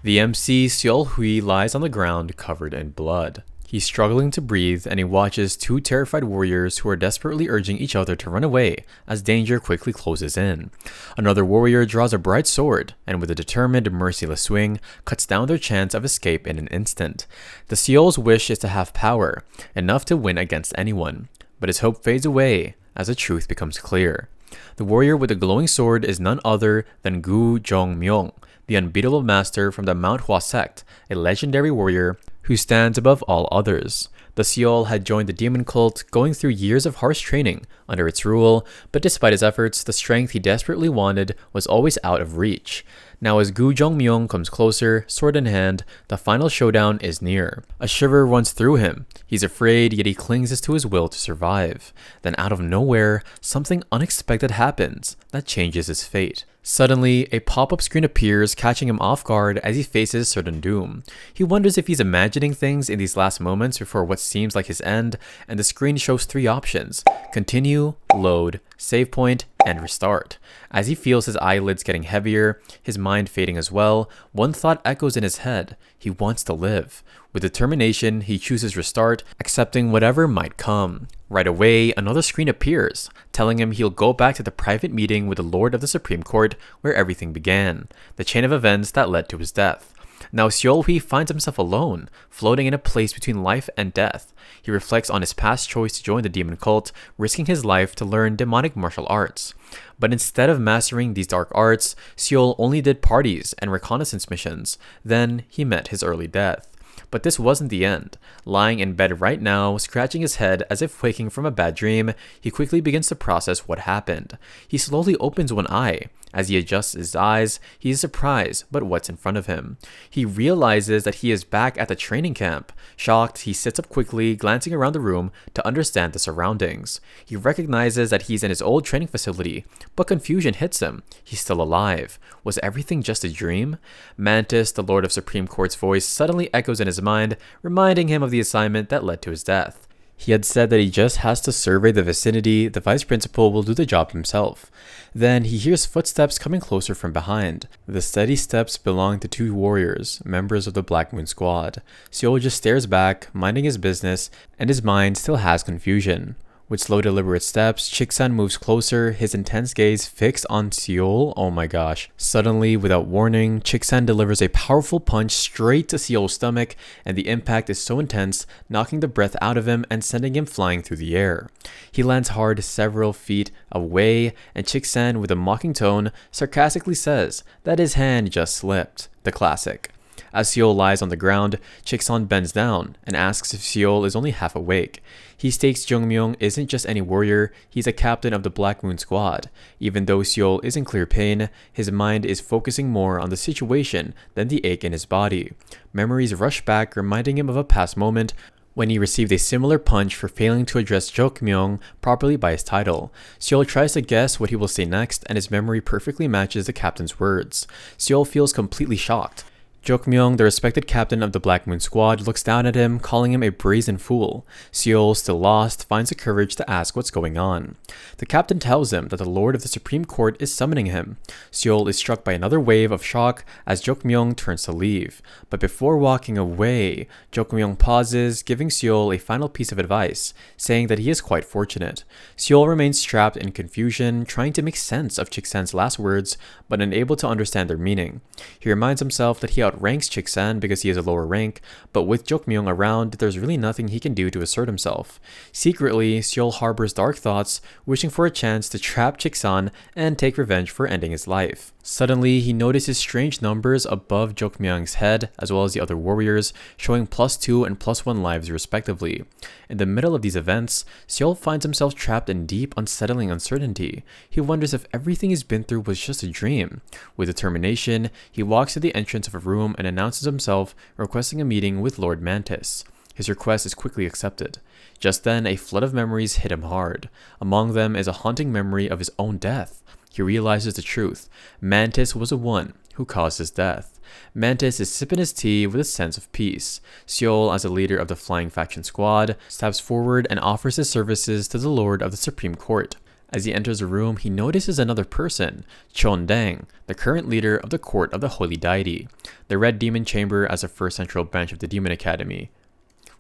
The MC Seol Hui lies on the ground covered in blood. He's struggling to breathe and he watches two terrified warriors who are desperately urging each other to run away as danger quickly closes in. Another warrior draws a bright sword and with a determined, merciless swing, cuts down their chance of escape in an instant. The Seol's wish is to have power, enough to win against anyone, but his hope fades away as the truth becomes clear. The warrior with the glowing sword is none other than Gu Jong-myung, the unbeatable master from the Manhwa sect, a legendary warrior who stands above all others. The Seol had joined the demon cult, going through years of harsh training under its rule, but despite his efforts, the strength he desperately wanted was always out of reach. Now as Gu Jong-myung comes closer, sword in hand, the final showdown is near. A shiver runs through him. He's afraid, yet he clings to his will to survive. Then out of nowhere, something unexpected happens that changes his fate. Suddenly, a pop-up screen appears, catching him off guard as he faces certain doom. He wonders if he's imagining things in these last moments before what seems like his end, and the screen shows three options: continue, load, save point, and restart. As he feels his eyelids getting heavier, his mind fading as well, one thought echoes in his head: he wants to live. With determination, he chooses restart, accepting whatever might come. Right away, another screen appears, telling him he'll go back to the private meeting with the Lord of the Supreme Court where everything began, the chain of events that led to his death. Now Seol Hui finds himself alone, floating in a place between life and death. He reflects on his past choice to join the demon cult, risking his life to learn demonic martial arts. But instead of mastering these dark arts, Seol only did parties and reconnaissance missions. Then he met his early death. But this wasn't the end. Lying in bed right now, scratching his head as if waking from a bad dream, he quickly begins to process what happened. He slowly opens one eye. As he adjusts his eyes, he is surprised by what's in front of him. He realizes that he is back at the training camp. Shocked, he sits up quickly, glancing around the room to understand the surroundings. He recognizes that he's in his old training facility, but confusion hits him. He's still alive. Was everything just a dream? Mantis, the Lord of Supreme Court's voice, suddenly echoes in his mind, reminding him of the assignment that led to his death. He had said that he just has to survey the vicinity, the vice principal will do the job himself. Then he hears footsteps coming closer from behind. The steady steps belong to two warriors, members of the Black Moon Squad. Seol just stares back, minding his business, and his mind still has confusion. With slow deliberate steps, Chiksan moves closer, his intense gaze fixed on Seol. Oh my gosh. Suddenly, without warning, Chiksan delivers a powerful punch straight to Seol's stomach, and the impact is so intense, knocking the breath out of him and sending him flying through the air. He lands hard several feet away, and Chiksan, with a mocking tone, sarcastically says that his hand just slipped. The classic. As Seol lies on the ground, Chiksan bends down and asks if Seol is only half awake. He states Jongmyung isn't just any warrior, he's a captain of the Black Moon Squad. Even though Seol is in clear pain, his mind is focusing more on the situation than the ache in his body. Memories rush back, reminding him of a past moment when he received a similar punch for failing to address Jokmyung properly by his title. Seol tries to guess what he will say next, and his memory perfectly matches the captain's words. Seol feels completely shocked. Jokmyung, the respected captain of the Black Moon Squad, looks down at him, calling him a brazen fool. Seol, still lost, finds the courage to ask what's going on. The captain tells him that the Lord of the Supreme Court is summoning him. Seol is struck by another wave of shock as Jokmyung turns to leave. But before walking away, Jokmyung pauses, giving Seol a final piece of advice, saying that he is quite fortunate. Seol remains trapped in confusion, trying to make sense of Chiksan's last words, but unable to understand their meaning. He reminds himself that he outranks Chiksan because he is a lower rank, but with Jokmyung around, there's really nothing he can do to assert himself. Secretly, Seol harbors dark thoughts, wishing for a chance to trap Chiksan and take revenge for ending his life. Suddenly, he notices strange numbers above Jokmyung's head, as well as the other warriors, showing +2 and +1 lives respectively. In the middle of these events, Seol finds himself trapped in deep, unsettling uncertainty. He wonders if everything he's been through was just a dream. With determination, he walks to the entrance of a room and announces himself, requesting a meeting with Lord Mantis. His request is quickly accepted. Just then, a flood of memories hit him hard. Among them is a haunting memory of his own death. He realizes the truth. Mantis was the one who caused his death. Mantis is sipping his tea with a sense of peace. Seol, as a leader of the Flying Faction Squad, steps forward and offers his services to the Lord of the Supreme Court. As he enters the room, he notices another person, Chon Dang, the current leader of the Court of the Holy Deity, the Red Demon Chamber as the first central bench of the Demon Academy.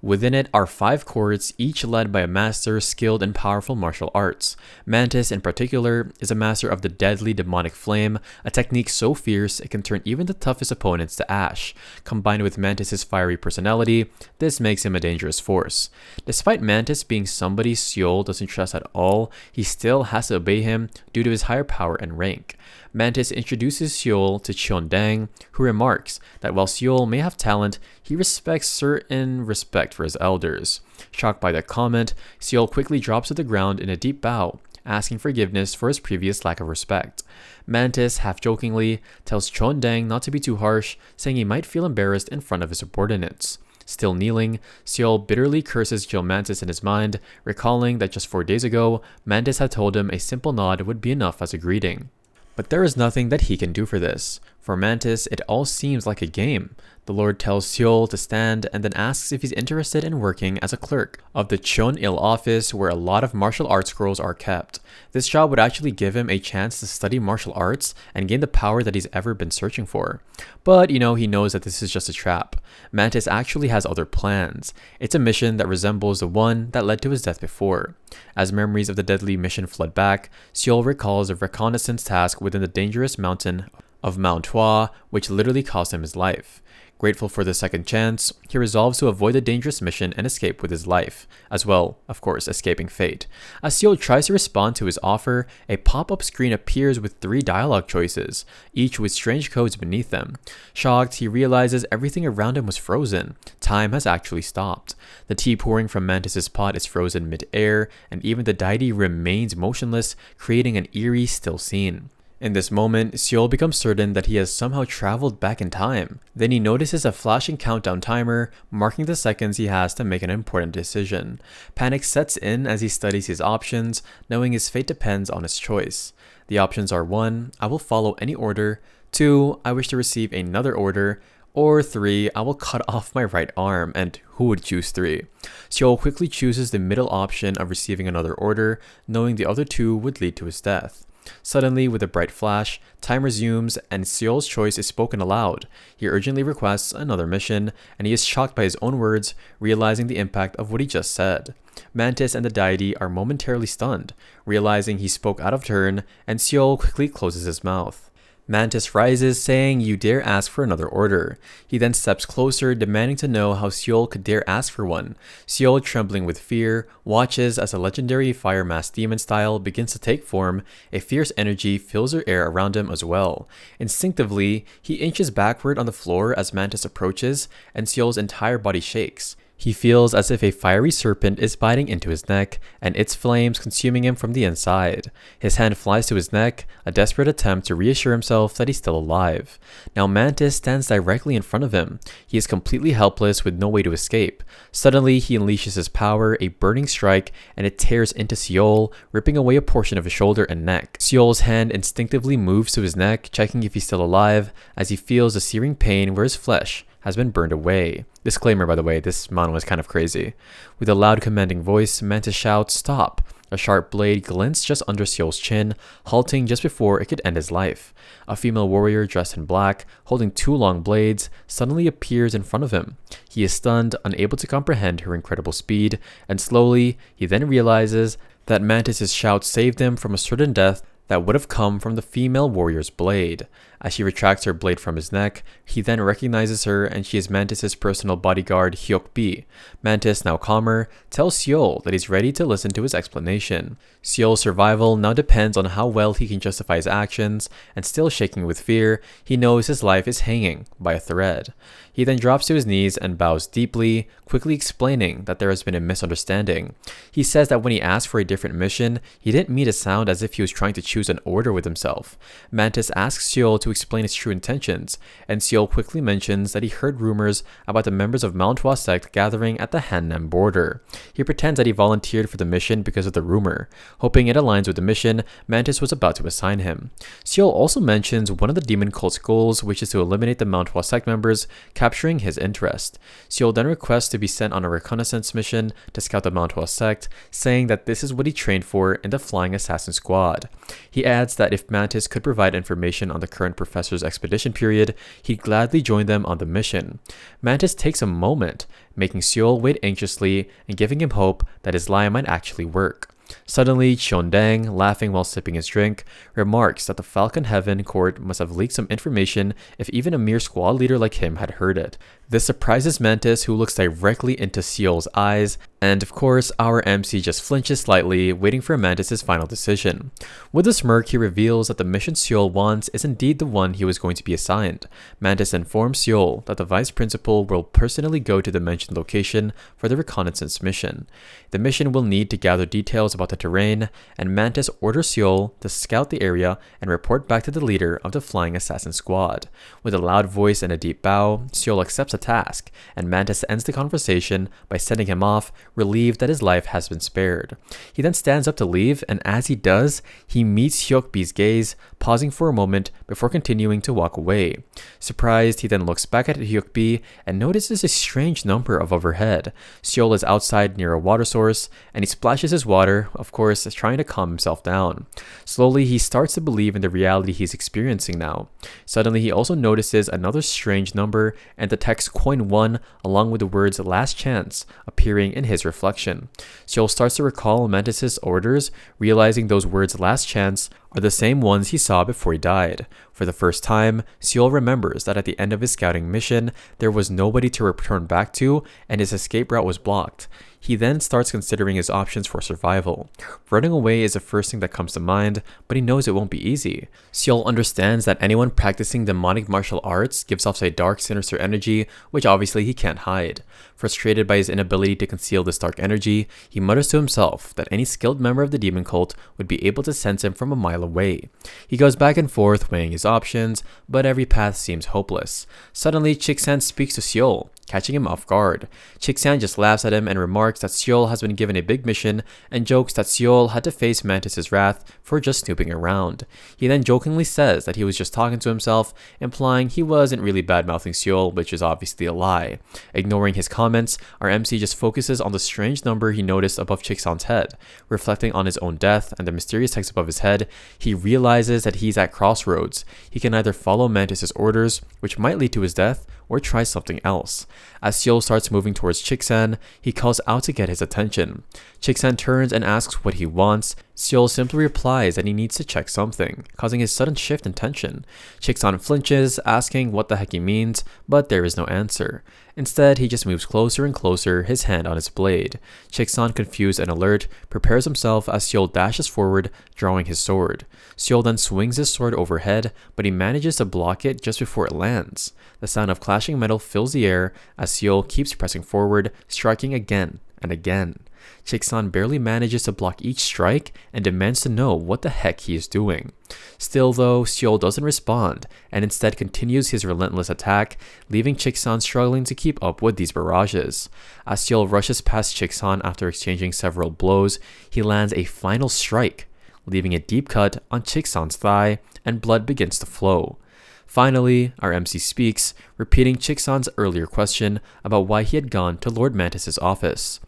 Within it are 5 courts, each led by a master skilled in powerful martial arts. Mantis, in particular, is a master of the deadly demonic flame, a technique so fierce it can turn even the toughest opponents to ash. Combined with Mantis's fiery personality, this makes him a dangerous force. Despite Mantis being somebody Seol doesn't trust at all, he still has to obey him due to his higher power and rank. Mantis introduces Seol to Cheondang, who remarks that while Seol may have talent, he respects certain respect for his elders. Shocked by that comment, Seol quickly drops to the ground in a deep bow, asking forgiveness for his previous lack of respect. Mantis, half-jokingly, tells Cheondang not to be too harsh, saying he might feel embarrassed in front of his subordinates. Still kneeling, Seol bitterly curses Mantis in his mind, recalling that just 4 days ago, Mantis had told him a simple nod would be enough as a greeting. But there is nothing that he can do for this. For Mantis, it all seems like a game. The Lord tells Seol to stand and then asks if he's interested in working as a clerk of the Cheon-il office where a lot of martial arts scrolls are kept. This job would actually give him a chance to study martial arts and gain the power that he's ever been searching for. But, he knows that this is just a trap. Mantis actually has other plans. It's a mission that resembles the one that led to his death before. As memories of the deadly mission flood back, Seol recalls a reconnaissance task within the dangerous mountain of Manhwa, which literally cost him his life. Grateful for the second chance, he resolves to avoid the dangerous mission and escape with his life, as well, of course, escaping fate. As Seol tries to respond to his offer, a pop-up screen appears with 3 dialogue choices, each with strange codes beneath them. Shocked, he realizes everything around him was frozen. Time has actually stopped. The tea pouring from Mantis's pot is frozen mid-air, and even the deity remains motionless, creating an eerie still scene. In this moment, Seol becomes certain that he has somehow traveled back in time. Then he notices a flashing countdown timer, marking the seconds he has to make an important decision. Panic sets in as he studies his options, knowing his fate depends on his choice. The options are 1. I will follow any order. 2. I wish to receive another order. Or 3. I will cut off my right arm. And who would choose 3? Seol quickly chooses the middle option of receiving another order, knowing the other 2 would lead to his death. Suddenly, with a bright flash, time resumes and Seol's choice is spoken aloud. He urgently requests another mission, and he is shocked by his own words, realizing the impact of what he just said. Mantis and the deity are momentarily stunned, realizing he spoke out of turn, and Seol quickly closes his mouth. Mantis rises, saying, "You dare ask for another order." He then steps closer, demanding to know how Seol could dare ask for one. Seol, trembling with fear, watches as a legendary fire mask demon style begins to take form. A fierce energy fills the air around him as well. Instinctively, he inches backward on the floor as Mantis approaches, and Seol's entire body shakes. He feels as if a fiery serpent is biting into his neck, and its flames consuming him from the inside. His hand flies to his neck, a desperate attempt to reassure himself that he's still alive. Now Mantis stands directly in front of him. He is completely helpless with no way to escape. Suddenly, he unleashes his power, a burning strike, and it tears into Seol, ripping away a portion of his shoulder and neck. Seol's hand instinctively moves to his neck, checking if he's still alive, as he feels the searing pain where his flesh has been burned away. Disclaimer, by the way, this manhwa is kind of crazy. With a loud commanding voice, Mantis shouts, "Stop!" A sharp blade glints just under Seol's chin, halting just before it could end his life. A female warrior dressed in black, holding 2 long blades, suddenly appears in front of him. He is stunned, unable to comprehend her incredible speed, and slowly, he then realizes that Mantis's shout saved him from a certain death that would have come from the female warrior's blade. As she retracts her blade from his neck, he then recognizes her, and she is Mantis's personal bodyguard, Hyuk-bi. Mantis, now calmer, tells Seol that he's ready to listen to his explanation. Seol's survival now depends on how well he can justify his actions, and still shaking with fear, he knows his life is hanging by a thread. He then drops to his knees and bows deeply, quickly explaining that there has been a misunderstanding. He says that when he asked for a different mission, he didn't mean to sound as if he was trying to choose an order with himself. Mantis asks Seol to explain his true intentions, and Seol quickly mentions that he heard rumors about the members of Manhwa sect gathering at the Hannan border. He pretends that he volunteered for the mission because of the rumor. Hoping it aligns with the mission Mantis was about to assign him. Seol also mentions one of the demon cult's goals, which is to eliminate the Manhwa sect members, capturing his interest. Seol then requests to be sent on a reconnaissance mission to scout the Manhwa sect, saying that this is what he trained for in the Flying Assassin Squad. He adds that if Mantis could provide information on the current professor's expedition period, he'd gladly join them on the mission. Mantis takes a moment, making Seol wait anxiously and giving him hope that his lie might actually work. Suddenly, Cheondang, laughing while sipping his drink, remarks that the Falcon Heaven court must have leaked some information if even a mere squad leader like him had heard it. This surprises Mantis, who looks directly into Seol's eyes, and of course, our MC just flinches slightly, waiting for Mantis' final decision. With a smirk, he reveals that the mission Seol wants is indeed the one he was going to be assigned. Mantis informs Seol that the vice principal will personally go to the mentioned location for the reconnaissance mission. The mission will need to gather details about the terrain, and Mantis orders Seol to scout the area and report back to the leader of the Flying Assassin Squad. With a loud voice and a deep bow, Seol accepts the task, and Mantis ends the conversation by sending him off, relieved that his life has been spared. He then stands up to leave, and as he does, he meets Hyokbi's gaze, pausing for a moment before continuing to walk away. Surprised, he then looks back at Hyokbi and notices a strange number above her head. Seol is outside near a water source, and he splashes his water, of course, trying to calm himself down. Slowly, he starts to believe in the reality he's experiencing now. Suddenly, he also notices another strange number and the text coin 1 along with the words last chance appearing in his reflection. Seol starts to recall Mantis' orders, realizing those words last chance are the same ones he saw before he died. For the first time, Seol remembers that at the end of his scouting mission, there was nobody to return back to, and his escape route was blocked. He then starts considering his options for survival. Running away is the first thing that comes to mind, but he knows it won't be easy. Seol understands that anyone practicing demonic martial arts gives off a dark, sinister energy, which obviously he can't hide. Frustrated by his inability to conceal this dark energy, he mutters to himself that any skilled member of the demon cult would be able to sense him from a mile away. He goes back and forth weighing his options, but every path seems hopeless. Suddenly, Chiksan speaks to Seol, catching him off guard. Chiksan just laughs at him and remarks that Seol has been given a big mission and jokes that Seol had to face Mantis' wrath for just snooping around. He then jokingly says that he was just talking to himself, implying he wasn't really bad-mouthing Seol, which is obviously a lie. Ignoring his comments, our MC just focuses on the strange number he noticed above Chiksan's head. Reflecting on his own death and the mysterious text above his head, he realizes that he's at crossroads. He can either follow Mantis' orders, which might lead to his death, or try something else. As Seol starts moving towards Chiksan, he calls out to get his attention. Chiksan turns and asks what he wants. Seol simply replies that he needs to check something, causing a sudden shift in tension. Chiksan flinches, asking what the heck he means, but there is no answer. Instead, he just moves closer and closer, his hand on his blade. Chiksan, confused and alert, prepares himself as Seol dashes forward, drawing his sword. Seol then swings his sword overhead, but he manages to block it just before it lands. The sound of clashing metal fills the air as Seol keeps pressing forward, striking again and again. Chiksan barely manages to block each strike and demands to know what the heck he is doing. Still though, Seol doesn't respond and instead continues his relentless attack, leaving Chiksan struggling to keep up with these barrages. As Seol rushes past Chiksan after exchanging several blows, he lands a final strike, leaving a deep cut on Chiksan's thigh, and blood begins to flow. Finally, our MC speaks, repeating Chiksan's earlier question about why he had gone to Lord Mantis' office.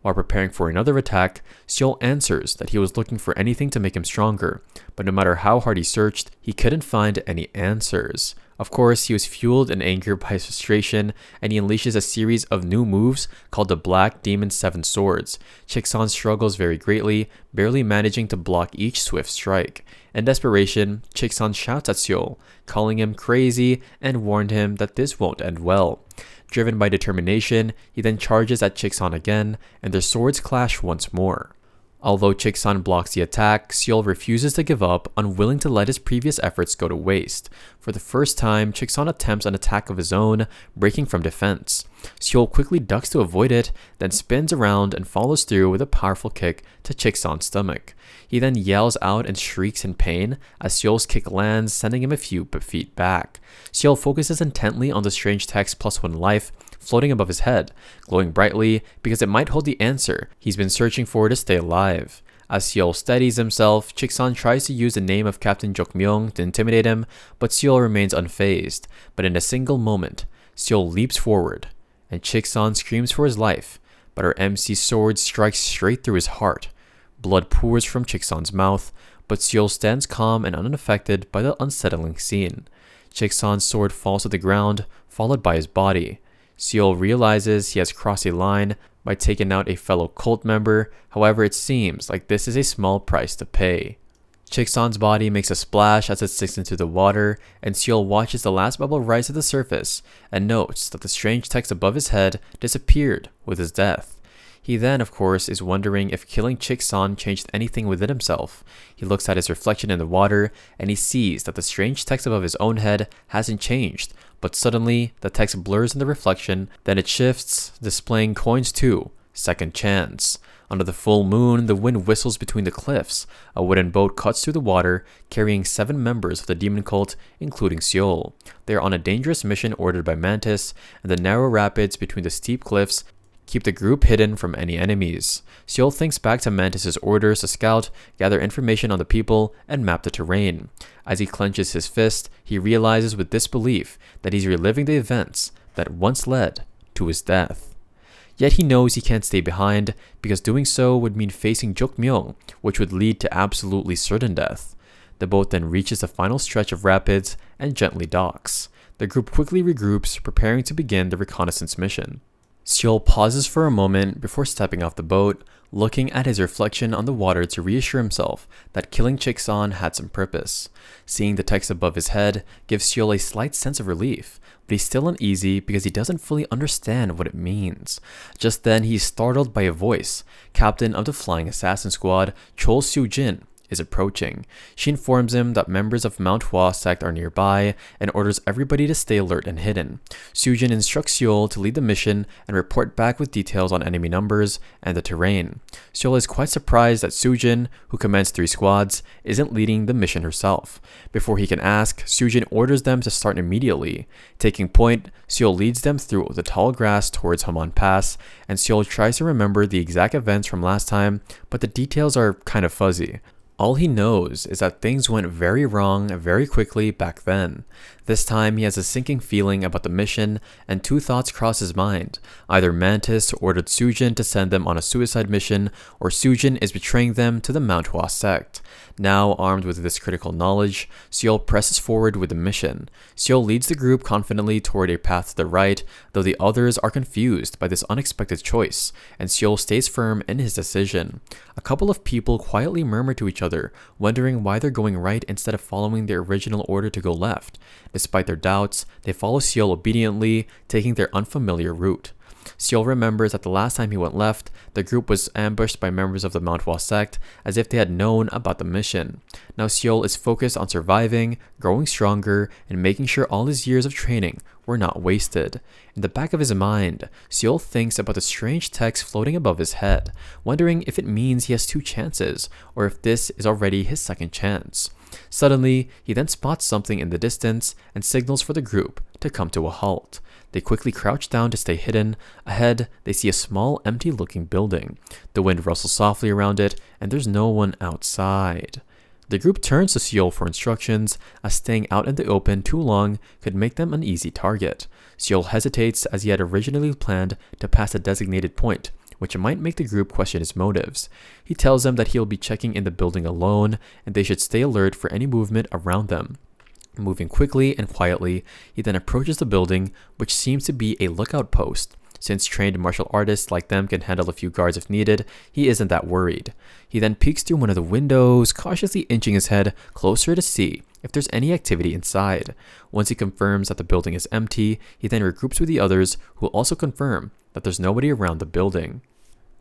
While preparing for another attack, Seol answers that he was looking for anything to make him stronger, but no matter how hard he searched, he couldn't find any answers. Of course, he was fueled in anger by his frustration, and he unleashes a series of new moves called the Black Demon Seven Swords. Chiksan struggles very greatly, barely managing to block each swift strike. In desperation, Chiksan shouts at Seol, calling him crazy, and warned him that this won't end well. Driven by determination, he then charges at Chiksan again, and their swords clash once more. Although Chiksan blocks the attack, Seol refuses to give up, unwilling to let his previous efforts go to waste. For the first time, Chiksan attempts an attack of his own, breaking from defense. Seol quickly ducks to avoid it, then spins around and follows through with a powerful kick to Chiksan's stomach. He then yells out and shrieks in pain as Seol's kick lands, sending him a few feet back. Seol focuses intently on the strange text +1 life floating above his head, glowing brightly because it might hold the answer he's been searching for to stay alive. As Seol steadies himself, Chiksan tries to use the name of Captain Jokmyung to intimidate him, but Seol remains unfazed. But in a single moment, Seol leaps forward, and Chiksan screams for his life, but her MC's sword strikes straight through his heart. Blood pours from Chiksan's mouth, but Seol stands calm and unaffected by the unsettling scene. Chiksan's sword falls to the ground, followed by his body. Seol realizes he has crossed a line by taking out a fellow cult member, however it seems like this is a small price to pay. Chiksan's body makes a splash as it sinks into the water, and Seol watches the last bubble rise to the surface and notes that the strange text above his head disappeared with his death. He then, of course, is wondering if killing Chiksan changed anything within himself. He looks at his reflection in the water, and he sees that the strange text above his own head hasn't changed, but suddenly, the text blurs in the reflection, then it shifts, displaying coins 2, second chance. Under the full moon, the wind whistles between the cliffs. A wooden boat cuts through the water, carrying 7 members of the demon cult, including Seol. They are on a dangerous mission ordered by Mantis, and the narrow rapids between the steep cliffs keep the group hidden from any enemies. Seol thinks back to Mantis' orders to scout, gather information on the people, and map the terrain. As he clenches his fist, he realizes with disbelief that he's reliving the events that once led to his death. Yet he knows he can't stay behind, because doing so would mean facing Jokmyung, which would lead to absolutely certain death. The boat then reaches the final stretch of rapids and gently docks. The group quickly regroups, preparing to begin the reconnaissance mission. Seol pauses for a moment before stepping off the boat, looking at his reflection on the water to reassure himself that killing Chiksan had some purpose. Seeing the text above his head gives Seol a slight sense of relief, but he's still uneasy because he doesn't fully understand what it means. Just then, he's startled by a voice. Captain of the Flying Assassin Squad, Chol Soo-jin, is approaching. She informs him that members of Manhwa sect are nearby and orders everybody to stay alert and hidden. Soo-jin instructs Seol to lead the mission and report back with details on enemy numbers and the terrain. Seol is quite surprised that Soo-jin, who commands 3 squads, isn't leading the mission herself. Before he can ask, Soo-jin orders them to start immediately. Taking point, Seol leads them through the tall grass towards Haman Pass, and Seol tries to remember the exact events from last time, but the details are kind of fuzzy. All he knows is that things went very wrong very quickly back then. This time, he has a sinking feeling about the mission, and 2 thoughts cross his mind. Either Mantis ordered Soo-jin to send them on a suicide mission, or Soo-jin is betraying them to the Manhwa sect. Now, armed with this critical knowledge, Seol presses forward with the mission. Seol leads the group confidently toward a path to the right, though the others are confused by this unexpected choice, and Seol stays firm in his decision. A couple of people quietly murmur to each other, wondering why they're going right instead of following their original order to go left. Despite their doubts, they follow Seol obediently, taking their unfamiliar route. Seol remembers that the last time he went left, the group was ambushed by members of the Manhwa sect, as if they had known about the mission. Now Seol is focused on surviving, growing stronger, and making sure all his years of training were not wasted. In the back of his mind, Seol thinks about the strange text floating above his head, wondering if it means he has 2 chances, or if this is already his second chance. Suddenly, he then spots something in the distance and signals for the group to come to a halt. They quickly crouch down to stay hidden. Ahead, they see a small, empty-looking building. The wind rustles softly around it, and there's no one outside. The group turns to Seol for instructions, as staying out in the open too long could make them an easy target. Seol hesitates as he had originally planned to pass a designated point, which might make the group question his motives. He tells them that he'll be checking in the building alone, and they should stay alert for any movement around them. Moving quickly and quietly, he then approaches the building, which seems to be a lookout post. Since trained martial artists like them can handle a few guards if needed, he isn't that worried. He then peeks through one of the windows, cautiously inching his head closer to see if there's any activity inside. Once he confirms that the building is empty, he then regroups with the others, who will also confirm that there's nobody around the building.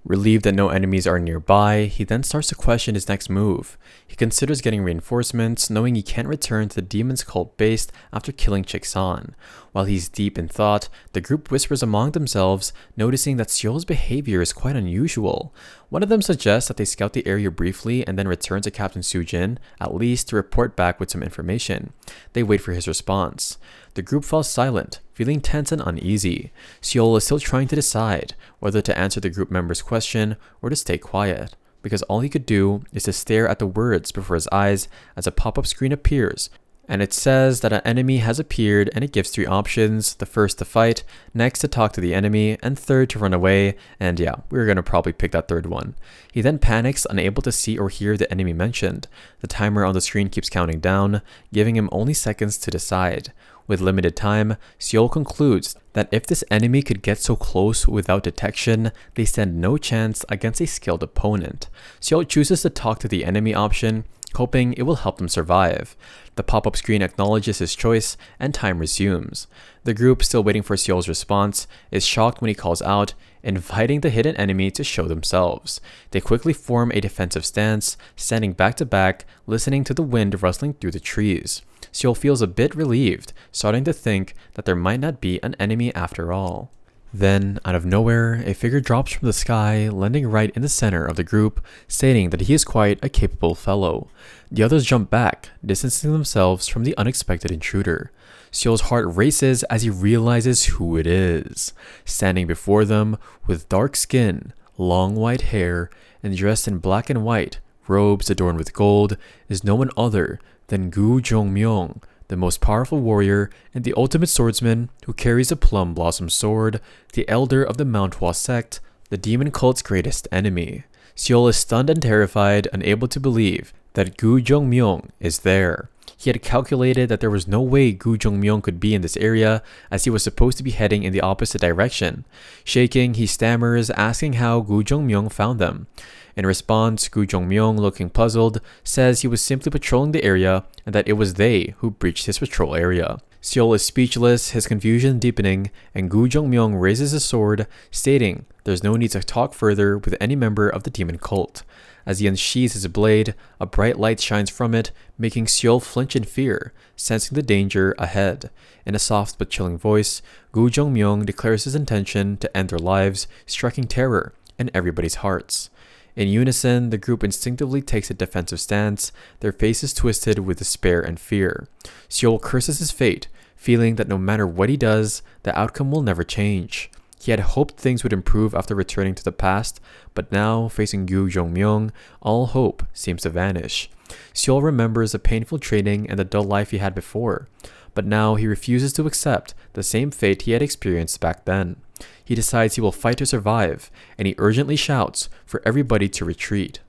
Relieved that no enemies are nearby, he then starts to question his next move. He considers getting reinforcements, knowing he can't return to the demon's cult base after killing Chiksan. While he's deep in thought, the group whispers among themselves, noticing that Seol's behavior is quite unusual. One of them suggests that they scout the area briefly and then return to Captain Sujin, at least to report back with some information. They wait for his response. The group falls silent, feeling tense and uneasy. Seol is still trying to decide whether to answer the group member's question or to stay quiet, because all he could do is to stare at the words before his eyes as a pop-up screen appears, and it says that an enemy has appeared, and it gives 3 options: the first to fight, next to talk to the enemy, and third to run away. And yeah, we're gonna probably pick that third one. He then panics, unable to see or hear the enemy mentioned. The timer on the screen keeps counting down, giving him only seconds to decide. With limited time, Seol concludes that if this enemy could get so close without detection, they stand no chance against a skilled opponent. Seol chooses to talk to the enemy option, hoping it will help them survive. The pop-up screen acknowledges his choice, and time resumes. The group, still waiting for Seol's response, is shocked when he calls out, inviting the hidden enemy to show themselves. They quickly form a defensive stance, standing back to back, listening to the wind rustling through the trees. Seol feels a bit relieved, starting to think that there might not be an enemy after all. Then, out of nowhere, a figure drops from the sky, landing right in the center of the group, stating that he is quite a capable fellow. The others jump back, distancing themselves from the unexpected intruder. Seol's heart races as he realizes who it is. Standing before them, with dark skin, long white hair, and dressed in black and white, robes adorned with gold, is no one other than Gu Jongmyung, the most powerful warrior and the ultimate swordsman who carries a plum blossom sword, the elder of the Manhwa sect, the demon cult's greatest enemy. Seol is stunned and terrified, unable to believe that Gu Jongmyung is there. He had calculated that there was no way Gu Jongmyung could be in this area, as he was supposed to be heading in the opposite direction. Shaking, he stammers, asking how Gu Jongmyung found them. In response, Gu Jongmyung, looking puzzled, says he was simply patrolling the area and that it was they who breached his patrol area. Seol is speechless, his confusion deepening, and Gu Jongmyung raises his sword, stating there's no need to talk further with any member of the demon cult. As he unsheathes his blade, a bright light shines from it, making Seol flinch in fear, sensing the danger ahead. In a soft but chilling voice, Gu Jongmyung declares his intention to end their lives, striking terror in everybody's hearts. In unison, the group instinctively takes a defensive stance, their faces twisted with despair and fear. Seol curses his fate, feeling that no matter what he does, the outcome will never change. He had hoped things would improve after returning to the past, but now, facing Gu Jongmyung, all hope seems to vanish. Seol remembers the painful training and the dull life he had before, but now he refuses to accept the same fate he had experienced back then. He decides he will fight to survive, and he urgently shouts for everybody to retreat.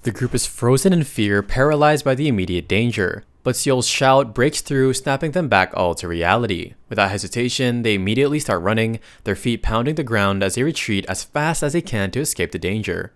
The group is frozen in fear, paralyzed by the immediate danger, but Seol's shout breaks through, snapping them back all to reality. Without hesitation, they immediately start running, their feet pounding the ground as they retreat as fast as they can to escape the danger.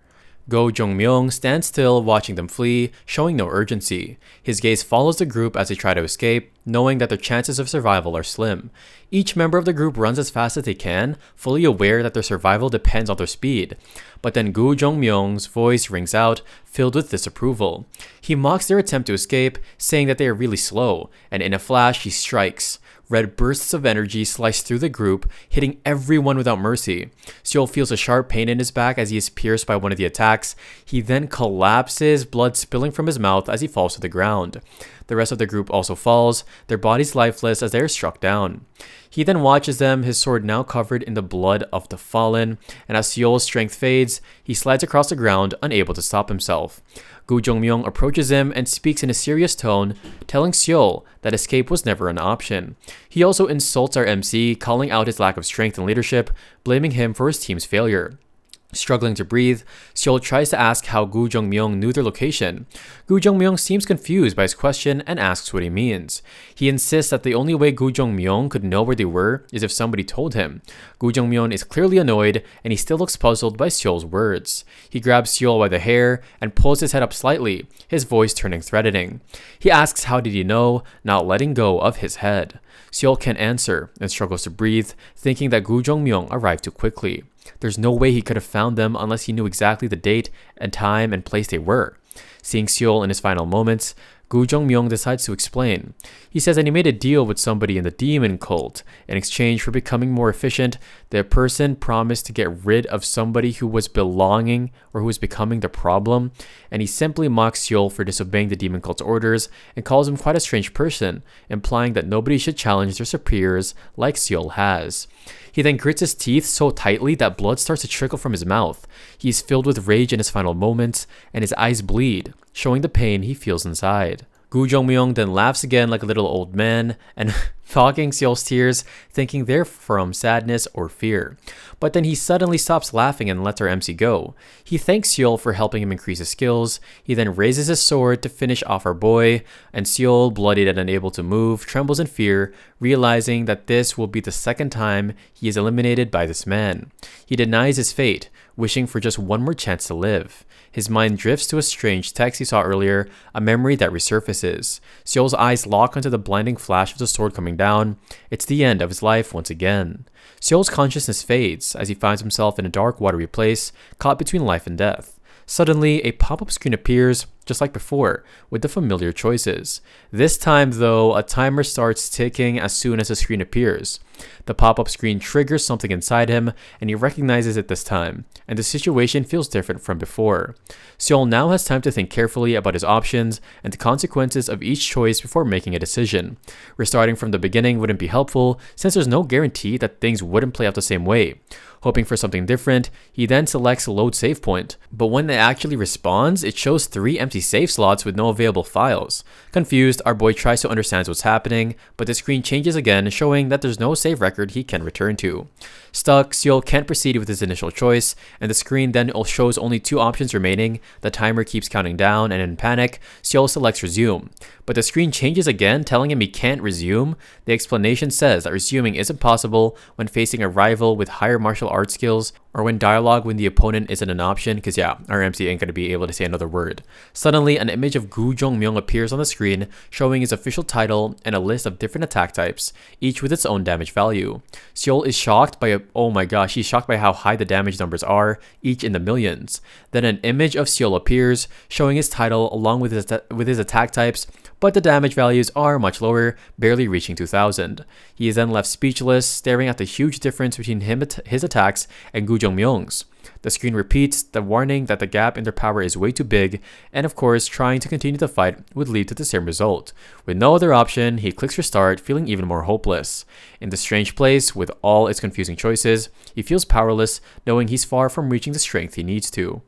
Go Jongmyung stands still, watching them flee, showing no urgency. His gaze follows the group as they try to escape, knowing that their chances of survival are slim. Each member of the group runs as fast as they can, fully aware that their survival depends on their speed. But then Gu Jongmyung's voice rings out, filled with disapproval. He mocks their attempt to escape, saying that they are really slow, and in a flash he strikes. Red bursts of energy slice through the group, hitting everyone without mercy. Seol feels a sharp pain in his back as he is pierced by one of the attacks. He then collapses, blood spilling from his mouth as he falls to the ground. The rest of the group also falls, their bodies lifeless as they are struck down. He then watches them, his sword now covered in the blood of the fallen, and as Seol's strength fades, he slides across the ground, unable to stop himself. Gu Jongmyung approaches him and speaks in a serious tone, telling Seol that escape was never an option. He also insults our MC, calling out his lack of strength and leadership, blaming him for his team's failure. Struggling to breathe, Seol tries to ask how Gu Jongmyung knew their location. Gu Jongmyung seems confused by his question and asks what he means. He insists that the only way Gu Jongmyung could know where they were is if somebody told him. Gu Jongmyung is clearly annoyed, and he still looks puzzled by Seol's words. He grabs Seol by the hair and pulls his head up slightly, his voice turning threatening. He asks how did he know, not letting go of his head. Seol can't answer and struggles to breathe, thinking that Gu Jongmyung arrived too quickly. There's no way he could have found them unless he knew exactly the date and time and place they were. Seeing Seol in his final moments, Gu Jongmyung decides to explain. He says that he made a deal with somebody in the demon cult. In exchange for becoming more efficient, the person promised to get rid of somebody who was belonging or who was becoming the problem, and he simply mocks Seol for disobeying the demon cult's orders and calls him quite a strange person, implying that nobody should challenge their superiors like Seol has. He then grits his teeth so tightly that blood starts to trickle from his mouth. He is filled with rage in his final moments, and his eyes bleed, showing the pain he feels inside. Gu Jongmyung then laughs again like a little old man, and mocking Seol's tears, thinking they're from sadness or fear. But then he suddenly stops laughing and lets our MC go. He thanks Seol for helping him increase his skills. He then raises his sword to finish off our boy, and Seol, bloodied and unable to move, trembles in fear, realizing that this will be the second time he is eliminated by this man. He denies his fate, wishing for just one more chance to live. His mind drifts to a strange text he saw earlier, a memory that resurfaces. Seol's eyes lock onto the blinding flash of the sword coming down. It's the end of his life once again. Seol's consciousness fades as he finds himself in a dark, watery place, caught between life and death. Suddenly, a pop-up screen appears, just like before, with the familiar choices. This time, though, a timer starts ticking as soon as the screen appears. The pop-up screen triggers something inside him, and he recognizes it this time, and the situation feels different from before. Seol now has time to think carefully about his options and the consequences of each choice before making a decision. Restarting from the beginning wouldn't be helpful, since there's no guarantee that things wouldn't play out the same way. Hoping for something different, he then selects load save point, but when it actually responds, it shows 3 empty save slots with no available files. Confused, our boy tries to understand what's happening, but the screen changes again, showing that there's no save record he can return to. Stuck, Seol can't proceed with his initial choice, and the screen then shows only 2 options remaining. The timer keeps counting down, and in panic, Seol selects resume. But the screen changes again, telling him he can't resume. The explanation says that resuming isn't possible when facing a rival with higher martial arts skills, or when dialogue when the opponent isn't an option, because yeah, our MC ain't going to be able to say another word. Suddenly, an image of Gu Jongmyung appears on the screen, showing his official title and a list of different attack types, each with its own damage value. Seol is shocked by he's shocked by how high the damage numbers are, each in the millions. Then an image of Seol appears, showing his title along with his attack types, but the damage values are much lower, barely reaching 2,000. He is then left speechless, staring at the huge difference between his attacks and Gu Jongmyung's. The screen repeats the warning that the gap in their power is way too big, and of course, trying to continue the fight would lead to the same result. With no other option, he clicks restart, feeling even more hopeless. In this strange place, with all its confusing choices, he feels powerless, knowing he's far from reaching the strength he needs to.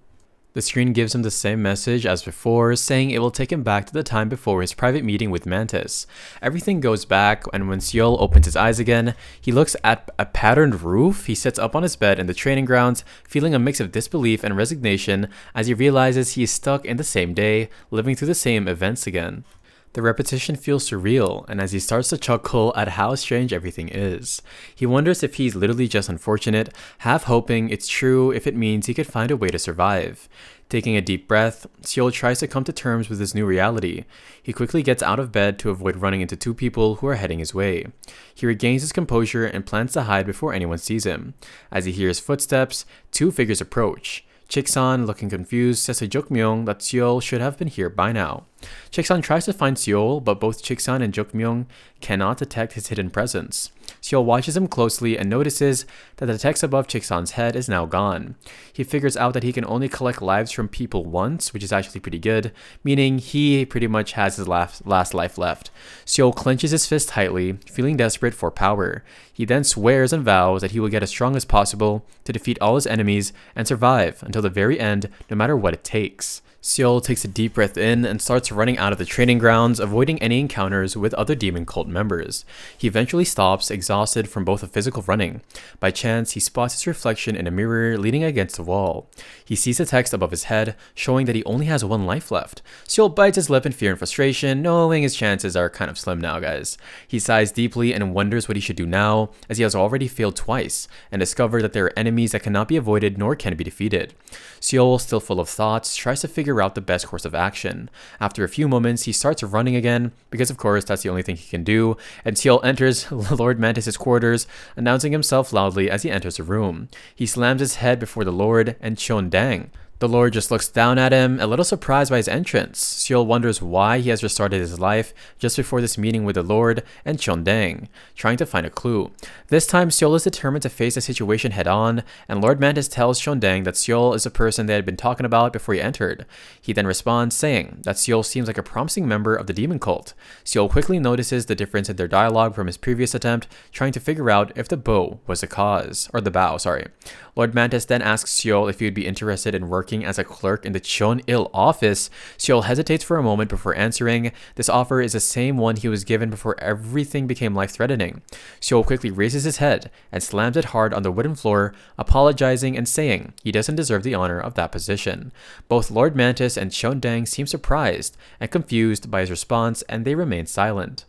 The screen gives him the same message as before, saying it will take him back to the time before his private meeting with Mantis. Everything goes back, and when Seol opens his eyes again, he looks at a patterned roof. He sits up on his bed in the training grounds, feeling a mix of disbelief and resignation as he realizes he is stuck in the same day, living through the same events again. The repetition feels surreal, and as he starts to chuckle at how strange everything is, he wonders if he's literally just unfortunate, half hoping it's true if it means he could find a way to survive. Taking a deep breath, Seol tries to come to terms with this new reality. He quickly gets out of bed to avoid running into 2 people who are heading his way. He regains his composure and plans to hide before anyone sees him. As he hears footsteps, 2 figures approach. Chiksan, looking confused, says to Jokmyung that Seol should have been here by now. Chiksan tries to find Seol, but both Chiksan and Jokmyung cannot detect his hidden presence. Seol watches him closely and notices that the text above Chiksan's head is now gone. He figures out that he can only collect lives from people once, which is actually pretty good, meaning he pretty much has his last life left. Seol clenches his fist tightly, feeling desperate for power. He then swears and vows that he will get as strong as possible to defeat all his enemies and survive until the very end, no matter what it takes. Seol takes a deep breath in and starts running out of the training grounds, avoiding any encounters with other demon cult members. He eventually stops, exhausted from both the physical running. By chance, he spots his reflection in a mirror leaning against the wall. He sees the text above his head, showing that he only has 1 life left. Seol bites his lip in fear and frustration, knowing his chances are kind of slim now, guys. He sighs deeply and wonders what he should do now. Seol as he has already failed twice and discovered that there are enemies that cannot be avoided nor can be defeated. Seol, still full of thoughts, tries to figure out the best course of action. After a few moments, he starts running again, because of course that's the only thing he can do, and Seol enters Lord Mantis' quarters, announcing himself loudly as he enters the room. He slams his head before the Lord and Cheon-dang. The Lord just looks down at him, a little surprised by his entrance. Seol wonders why he has restarted his life just before this meeting with the Lord and Cheon-dang, trying to find a clue. This time, Seol is determined to face the situation head-on, and Lord Mantis tells Cheon-dang that Seol is the person they had been talking about before he entered. He then responds, saying that Seol seems like a promising member of the demon cult. Seol quickly notices the difference in their dialogue from his previous attempt, trying to figure out if the bow was the cause, or the bow, sorry. Lord Mantis then asks Seol if he would be interested in working as a clerk in the Cheon-il office. Seol hesitates for a moment before answering. This offer is the same one he was given before everything became life-threatening. Seol quickly raises his head and slams it hard on the wooden floor, apologizing and saying he doesn't deserve the honor of that position. Both Lord Mantis and Cheon-dang seem surprised and confused by his response, and they remain silent.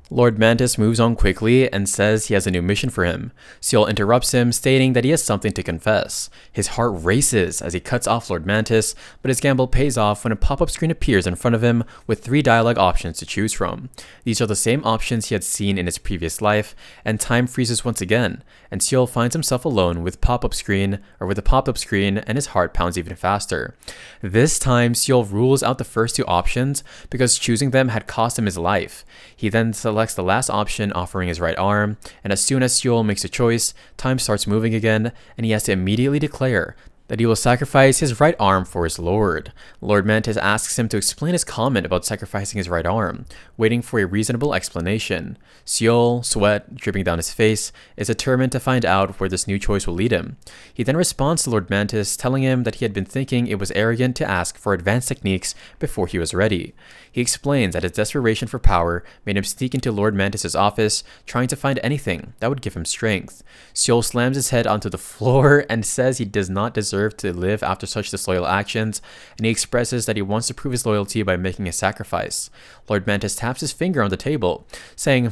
Lord Mantis moves on quickly and says he has a new mission for him. Seol interrupts him, stating that he has something to confess. His heart races as he cuts off Lord Mantis, but his gamble pays off when a pop-up screen appears in front of him with 3 dialogue options to choose from. These are the same options he had seen in his previous life, and time freezes once again, and Seol finds himself alone with the pop-up screen, and his heart pounds even faster. This time, Seol rules out the first 2 options because choosing them had cost him his life. He then selects the last option, offering his right arm, and as soon as Seol makes a choice, time starts moving again, and he has to immediately declare that he will sacrifice his right arm for his lord. Lord Mantis asks him to explain his comment about sacrificing his right arm, waiting for a reasonable explanation. Seol, sweat dripping down his face, is determined to find out where this new choice will lead him. He then responds to Lord Mantis, telling him that he had been thinking it was arrogant to ask for advanced techniques before he was ready. He explains that his desperation for power made him sneak into Lord Mantis' office, trying to find anything that would give him strength. Seol slams his head onto the floor and says he does not deserve to live after such disloyal actions, and he expresses that he wants to prove his loyalty by making a sacrifice. Lord Mantis taps his finger on the table, saying,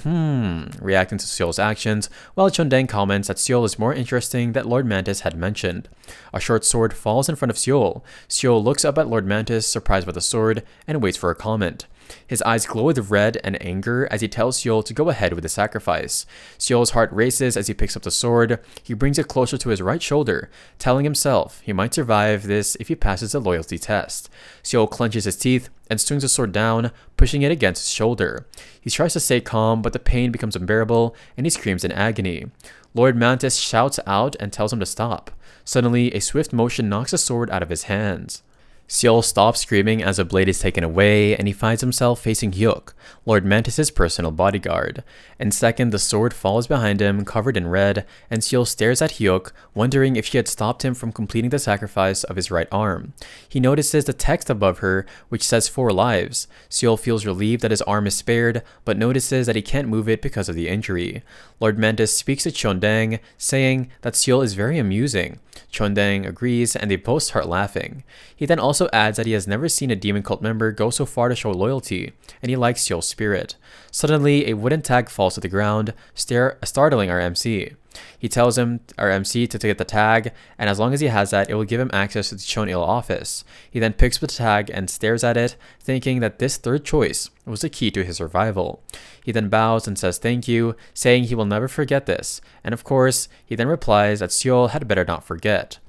reacting to Seol's actions, while Cheon-dang comments that Seol is more interesting than Lord Mantis had mentioned. A short sword falls in front of Seol. Seol looks up at Lord Mantis, surprised by the sword, and waits for a comment. His eyes glow with red and anger as he tells Seol to go ahead with the sacrifice. Seol's heart races as he picks up the sword. He brings it closer to his right shoulder, telling himself he might survive this if he passes the loyalty test. Seol clenches his teeth and swings the sword down, pushing it against his shoulder. He tries to stay calm, but the pain becomes unbearable, and he screams in agony. Lord Mantis shouts out and tells him to stop. Suddenly, a swift motion knocks the sword out of his hands. Seol stops screaming as the blade is taken away, and he finds himself facing Hyuk, Lord Mantis' personal bodyguard. In second, the sword falls behind him, covered in red, and Seol stares at Hyuk, wondering if she had stopped him from completing the sacrifice of his right arm. He notices the text above her, which says 4 lives. Seol feels relieved that his arm is spared, but notices that he can't move it because of the injury. Lord Mantis speaks to Cheon-dang, saying that Seol is very amusing. Cheon-dang agrees, and they both start laughing. He then also adds that he has never seen a demon cult member go so far to show loyalty, and he likes Seol's spirit. Suddenly, a wooden tag falls to the ground, startling our MC. He tells our MC to get the tag, and as long as he has that, it will give him access to the Cheon-il office. He then picks up the tag and stares at it, thinking that this third choice was the key to his survival. He then bows and says thank you, saying he will never forget this, and of course, he then replies that Seol had better not forget.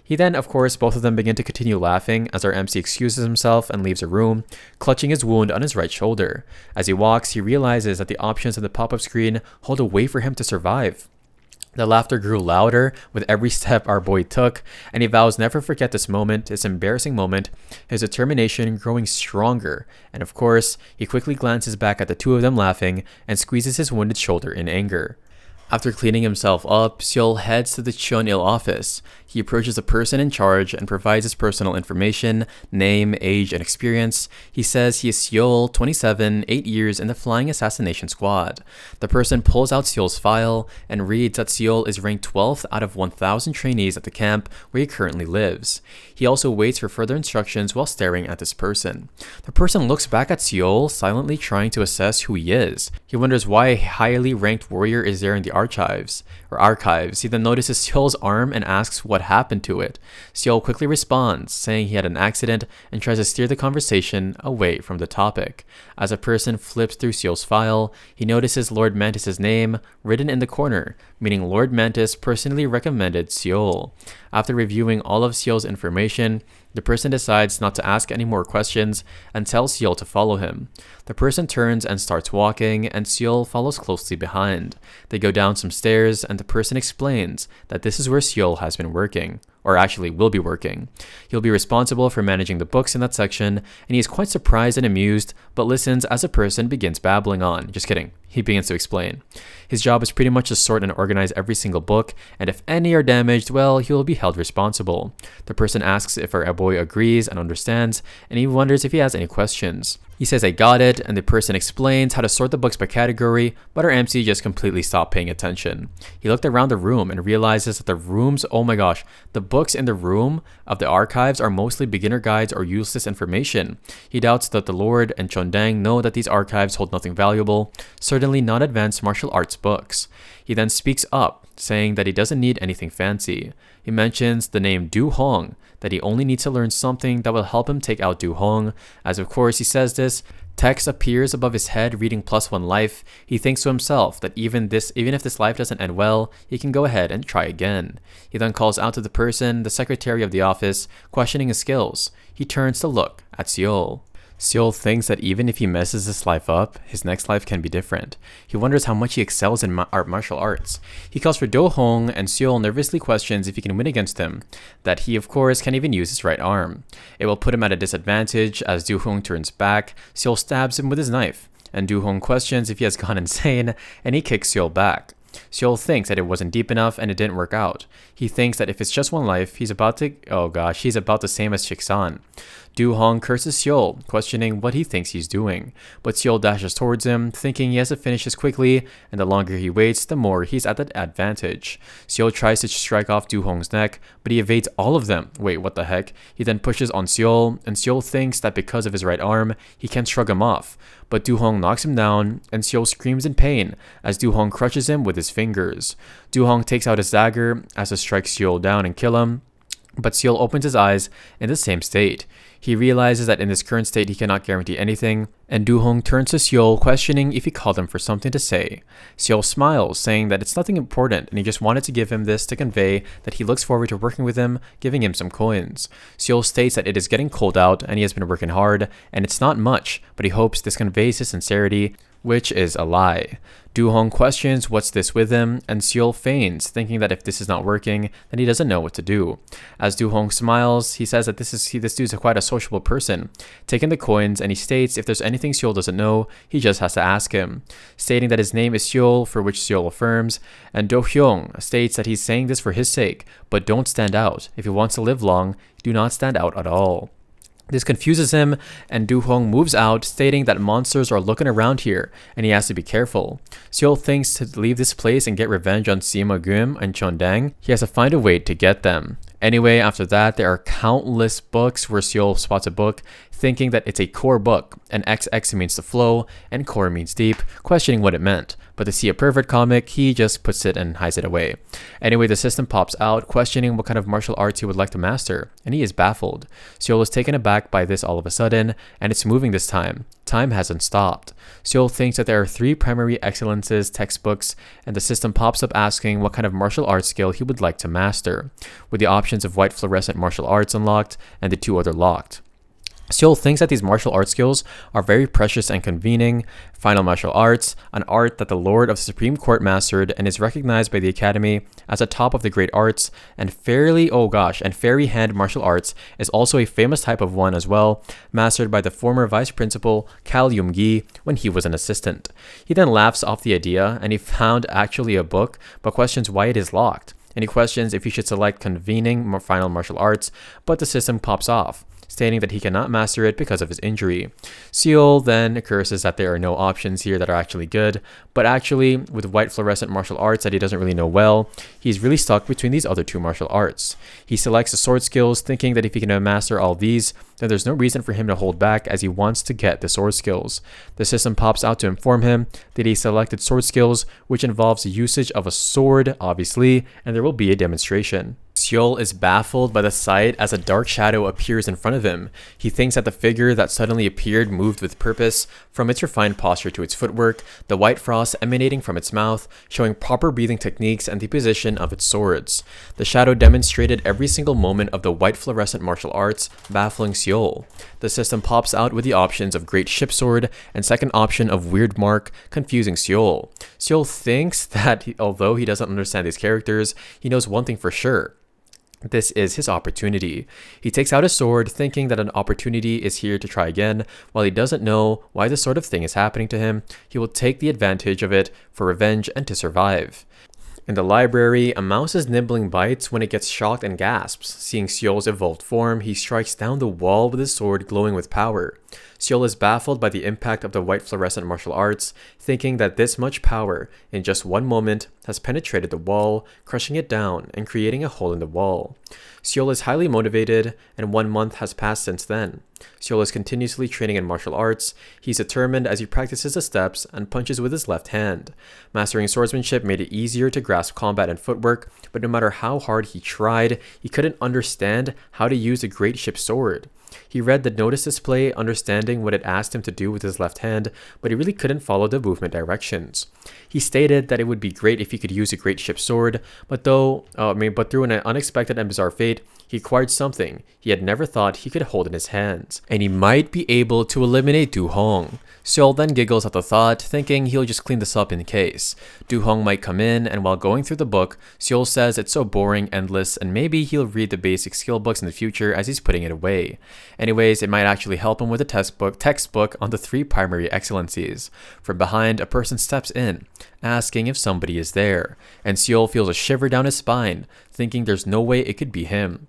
He then, of course, both of them begin to continue laughing as our MC excuses himself and leaves the room, clutching his wound on his right shoulder. As he walks, he realizes that the options on the pop-up screen hold a way for him to survive. The laughter grew louder with every step our boy took, and he vows never forget this moment, this embarrassing moment, his determination growing stronger, and of course, he quickly glances back at the two of them laughing and squeezes his wounded shoulder in anger. After cleaning himself up, Seol heads to the Cheon-il office. He approaches the person in charge and provides his personal information, name, age, and experience. He says he is Seol, 27, 8 years in the Flying Assassination Squad. The person pulls out Seol's file and reads that Seol is ranked 12th out of 1,000 trainees at the camp where he currently lives. He also waits for further instructions while staring at this person. The person looks back at Seol, silently trying to assess who he is. He wonders why a highly ranked warrior is there in the archives. He then notices Seol's arm and asks what happened to it. Seol quickly responds, saying he had an accident, and tries to steer the conversation away from the topic. As a person flips through Seol's file, he notices Lord Mantis's name written in the corner, meaning Lord Mantis personally recommended Seol. After reviewing all of Seol's information, the person decides not to ask any more questions and tells Seol to follow him. The person turns and starts walking, and Seol follows closely behind. They go down some stairs, and the person explains that this is where Seol has been working, or actually will be working. He'll be responsible for managing the books in that section, and he is quite surprised and amused, but listens as a person begins babbling on. Just kidding. He begins to explain. His job is pretty much to sort and organize every single book, and if any are damaged, well, he will be held responsible. The person asks if our boy agrees and understands, and he wonders if he has any questions. He says, "I got it," and the person explains how to sort the books by category, but our MC just completely stopped paying attention. He looked around the room and realizes that the books in the room of the archives are mostly beginner guides or useless information. He doubts that the Lord and Chondang know that these archives hold nothing valuable, certainly not advanced martial arts books. He then speaks up, saying that he doesn't need anything fancy. He mentions the name Du Hong, that he only needs to learn something that will help him take out Du Hong. As of course he says this, text appears above his head reading +1 life. He thinks to himself that even if this life doesn't end well, he can go ahead and try again. He then calls out to the person, the secretary of the office, questioning his skills. He turns to look at Seol. Seol thinks that even if he messes this life up, his next life can be different. He wonders how much he excels in martial arts. He calls for Do Hong, and Seol nervously questions if he can win against him, that he of course can't even use his right arm. It will put him at a disadvantage. As Do Hong turns back, Seol stabs him with his knife, and Do Hong questions if he has gone insane, and he kicks Seol back. Seol thinks that it wasn't deep enough and it didn't work out. He thinks that if it's just one life, he's about the same as Chiksan. Du Hong curses Seol, questioning what he thinks he's doing, but Seol dashes towards him, thinking he has to finish this quickly, and the longer he waits, the more he's at the advantage. Seol tries to strike off Du Hong's neck, but he evades all of them. Wait, what the heck? He then pushes on Seol, and Seol thinks that because of his right arm, he can shrug him off. But Du Hong knocks him down, and Seol screams in pain as Du Hong crushes him with his fingers. Du Hong takes out his dagger as to strike Seol down and kill him, but Seol opens his eyes in the same state. He realizes that in his current state he cannot guarantee anything, and Du Hong turns to Seol, questioning if he called him for something to say. Seol smiles, saying that it's nothing important, and he just wanted to give him this to convey that he looks forward to working with him, giving him some coins. Seol states that it is getting cold out, and he has been working hard, and it's not much, but he hopes this conveys his sincerity, which is a lie. Du Hong questions what's this with him, and Seol feigns, thinking that if this is not working, then he doesn't know what to do. As Du Hong smiles, he says that this dude's quite a sociable person, taking the coins, and he states if there's anything Seol doesn't know, he just has to ask him, stating that his name is Seol, for which Seol affirms, and Do Hyung states that he's saying this for his sake, but don't stand out. If he wants to live long, do not stand out at all. This confuses him, and Du Hong moves out, stating that monsters are looking around here, and he has to be careful. Seol thinks to leave this place and get revenge on Sima Gum and Chondang. He has to find a way to get them. Anyway, after that, there are countless books where Seol spots a book, thinking that it's a core book, and XX means to flow, and core means deep, questioning what it meant. But to see a pervert comic, he just puts it and hides it away. Anyway, the system pops out, questioning what kind of martial arts he would like to master, and he is baffled. Seol is taken aback by this all of a sudden, and it's moving this time. Time hasn't stopped. Seol thinks that there are 3 primary excellences textbooks, and the system pops up asking what kind of martial arts skill he would like to master, with the options of white fluorescent martial arts unlocked and the 2 other locked. Seol thinks that these martial arts skills are very precious and convening. Final martial arts, an art that the Lord of the Supreme Court mastered and is recognized by the Academy as a top of the great arts, and fairy hand martial arts is also a famous type of one as well, mastered by the former vice principal Kal Yum-gi when he was an assistant. He then laughs off the idea, and he found actually a book, but questions why it is locked. And he questions if he should select convening final martial arts, but the system pops off. stating that he cannot master it because of his injury. Seol then curses that there are no options here that are actually good, but actually, with white fluorescent martial arts that he doesn't really know well, he's really stuck between these other two martial arts. He selects the sword skills, thinking that if he can master all these, then there's no reason for him to hold back as he wants to get the sword skills. The system pops out to inform him that he selected sword skills, which involves the usage of a sword, obviously, and there will be a demonstration. Seol is baffled by the sight as a dark shadow appears in front of him. He thinks that the figure that suddenly appeared moved with purpose, from its refined posture to its footwork, the white frost emanating from its mouth, showing proper breathing techniques and the position of its swords. The shadow demonstrated every single moment of the white fluorescent martial arts, baffling Seol. The system pops out with the options of Great Ship Sword and second option of Weird Mark, confusing Seol. Seol thinks that although he doesn't understand these characters, he knows one thing for sure. This is his opportunity. He takes out his sword, thinking that an opportunity is here to try again. While he doesn't know why this sort of thing is happening to him, he will take the advantage of it for revenge and to survive. In the library, a mouse is nibbling bites when it gets shocked and gasps. Seeing Seol's evolved form, he strikes down the wall with his sword glowing with power. Seol is baffled by the impact of the white fluorescent martial arts, thinking that this much power, in just one moment, has penetrated the wall, crushing it down and creating a hole in the wall. Seol is highly motivated, and 1 month has passed since then. Seol is continuously training in martial arts. He's determined as he practices the steps and punches with his left hand. Mastering swordsmanship made it easier to grasp combat and footwork, but no matter how hard he tried, he couldn't understand how to use a great ship sword. He read the notice display, understanding what it asked him to do with his left hand, but he really couldn't follow the movement directions. He stated that it would be great if he could use a great ship sword, but through an unexpected and bizarre fate, he acquired something he had never thought he could hold in his hands, and he might be able to eliminate Du Hong. Seol then giggles at the thought, thinking he'll just clean this up in case. Du Hong might come in, and while going through the book, Seol says it's so boring, endless, and maybe he'll read the basic skill books in the future as he's putting it away. Anyways, it might actually help him with a textbook on the 3 primary excellencies. From behind, a person steps in, asking if somebody is there, and Seol feels a shiver down his spine, thinking there's no way it could be him.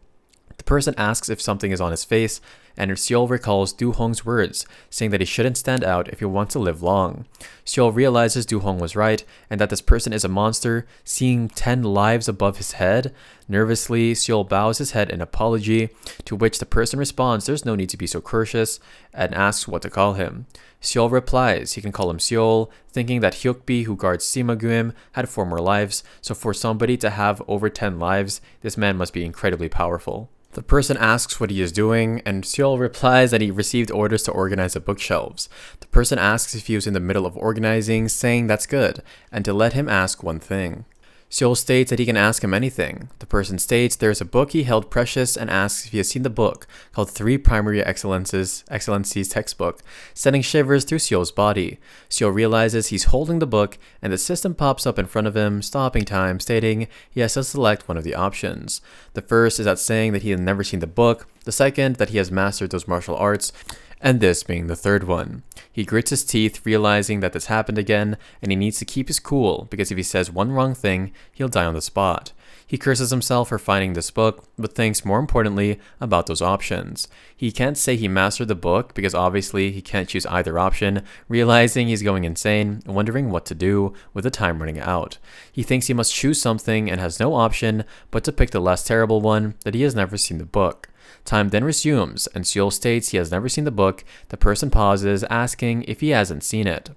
The person asks if something is on his face, and Seol recalls Du Hong's words, saying that he shouldn't stand out if he wants to live long. Seol realizes Du Hong was right, and that this person is a monster, seeing 10 lives above his head. Nervously, Seol bows his head in apology, to which the person responds there's no need to be so cautious, and asks what to call him. Seol replies he can call him Seol, thinking that Hyukbi, who guards Simaguim, had 4 more lives, so for somebody to have over 10 lives, this man must be incredibly powerful. The person asks what he is doing, and Seol replies that he received orders to organize the bookshelves. The person asks if he was in the middle of organizing, saying that's good, and to let him ask one thing. Seol states that he can ask him anything. The person states there is a book he held precious and asks if he has seen the book, called 3 Primary Excellencies textbook, sending shivers through Seol's body. Seol realizes he's holding the book, and the system pops up in front of him, stopping time, stating he has to select one of the options. The first is that saying that he has never seen the book, the second that he has mastered those martial arts, and this being the third one. He grits his teeth, realizing that this happened again, and he needs to keep his cool, because if he says one wrong thing, he'll die on the spot. He curses himself for finding this book, but thinks more importantly about those options. He can't say he mastered the book, because obviously he can't choose either option, realizing he's going insane, wondering what to do, with the time running out. He thinks he must choose something and has no option but to pick the less terrible one, that he has never seen the book. Time then resumes, and Seol states he has never seen the book. The person pauses, asking if he hasn't seen it.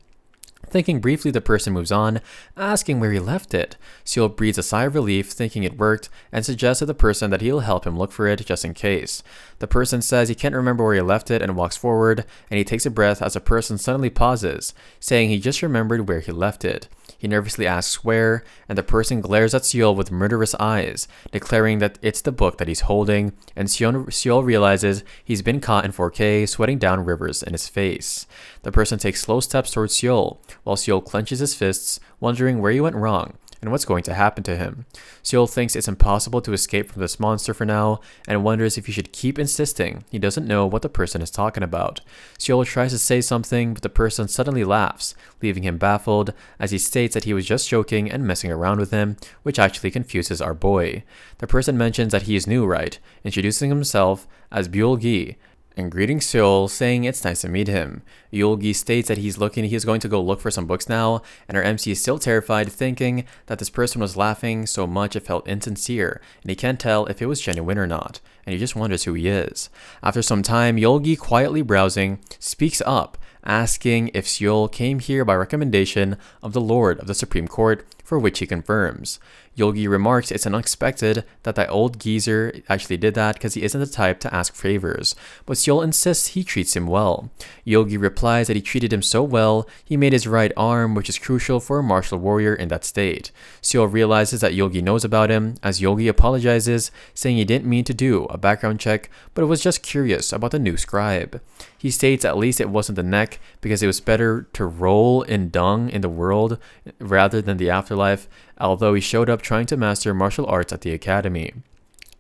Thinking briefly, the person moves on, asking where he left it. Seol breathes a sigh of relief, thinking it worked, and suggests to the person that he'll help him look for it just in case. The person says he can't remember where he left it and walks forward, and he takes a breath as the person suddenly pauses, saying he just remembered where he left it. He nervously asks where, and the person glares at Seol with murderous eyes, declaring that it's the book that he's holding, and Seol realizes he's been caught in 4K, sweating down rivers in his face. The person takes slow steps towards Seol, while Seol clenches his fists, wondering where he went wrong, and what's going to happen to him. Seol thinks it's impossible to escape from this monster for now, and wonders if he should keep insisting he doesn't know what the person is talking about. Seol tries to say something, but the person suddenly laughs, leaving him baffled, as he states that he was just joking and messing around with him, which actually confuses our boy. The person mentions that he is new, right? Introducing himself as Byul-gi, and greeting Seol, saying it's nice to meet him. Yoolgi states that he's going to go look for some books now, and our MC is still terrified, thinking that this person was laughing so much it felt insincere, and he can't tell if it was genuine or not, and he just wonders who he is. After some time, Yoolgi, quietly browsing, speaks up, asking if Seol came here by recommendation of the Lord of the Supreme Court, for which he confirms. Yoolgi remarks it's unexpected that the old geezer actually did that because he isn't the type to ask favors, but Seol insists he treats him well. Yoolgi replies that he treated him so well, he made his right arm, which is crucial for a martial warrior in that state. Seol realizes that Yoolgi knows about him, as Yoolgi apologizes, saying he didn't mean to do a background check, but was just curious about the new scribe. He states at least it wasn't the neck, because it was better to roll in dung in the world rather than the afterlife, although he showed up trying to master martial arts at the academy.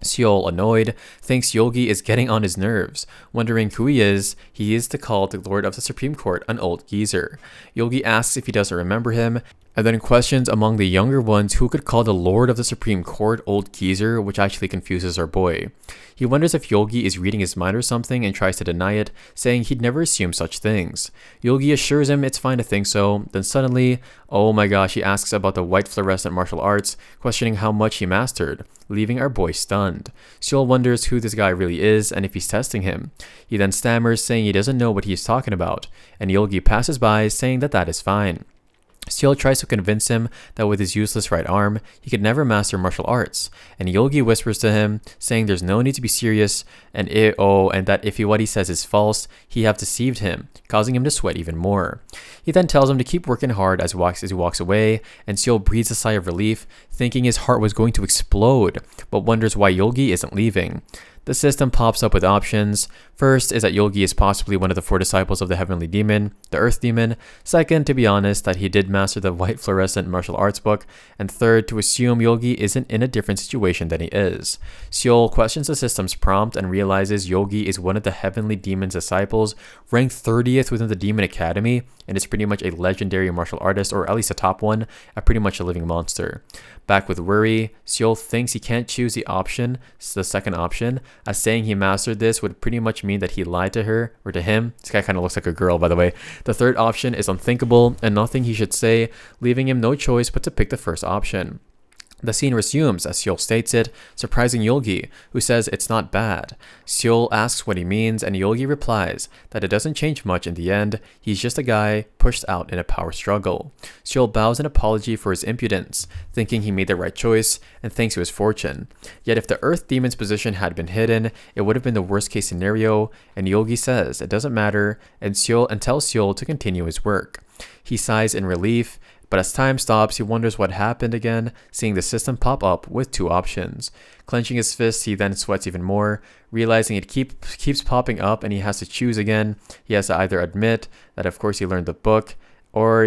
Seol, annoyed, thinks Yoolgi is getting on his nerves. Wondering who he is to call the Lord of the Supreme Court an old geezer. Yoolgi asks if he doesn't remember him, and then questions among the younger ones who could call the Lord of the Supreme Court old geezer, which actually confuses our boy. He wonders if Yoolgi is reading his mind or something and tries to deny it, saying he'd never assume such things. Yoolgi assures him it's fine to think so, then suddenly, oh my gosh, he asks about the white fluorescent martial arts, questioning how much he mastered, leaving our boy stunned. Seol wonders who this guy really is and if he's testing him. He then stammers, saying he doesn't know what he's talking about, and Yoolgi passes by, saying that is fine. Seol tries to convince him that with his useless right arm, he could never master martial arts, and Yoolgi whispers to him, saying there's no need to be serious, and that if what he says is false, he have deceived him, causing him to sweat even more. He then tells him to keep working hard as he walks away, and Seol breathes a sigh of relief, thinking his heart was going to explode, but wonders why Yoolgi isn't leaving. The system pops up with options. First is that Yoolgi is possibly one of the 4 disciples of the Heavenly Demon, the Earth Demon. Second, to be honest, that he did master the white fluorescent martial arts book. And third, to assume Yoolgi isn't in a different situation than he is. Seol questions the system's prompt and realizes Yoolgi is one of the Heavenly Demon's disciples, ranked 30th within the Demon Academy, and is pretty much a legendary martial artist, or at least a top one, pretty much a living monster. Back with worry, Seol thinks he can't choose the second option, as saying he mastered this would pretty much mean that he lied to her, or to him. This guy kind of looks like a girl, by the way. The third option is unthinkable, and nothing he should say, leaving him no choice but to pick the first option. The scene resumes as Seol states it, surprising Yoolgi, who says it's not bad. Seol asks what he means, and Yoolgi replies that it doesn't change much in the end, he's just a guy pushed out in a power struggle. Seol bows in apology for his impudence, thinking he made the right choice, and thanks to his fortune. Yet if the Earth Demon's position had been hidden, it would have been the worst case scenario, and Yoolgi says it doesn't matter, and tells Seol to continue his work. He sighs in relief, but as time stops, he wonders what happened again, seeing the system pop up with 2 options. Clenching his fists, he then sweats even more, realizing it keeps popping up and he has to choose again. He has to either admit that of course he learned the book, or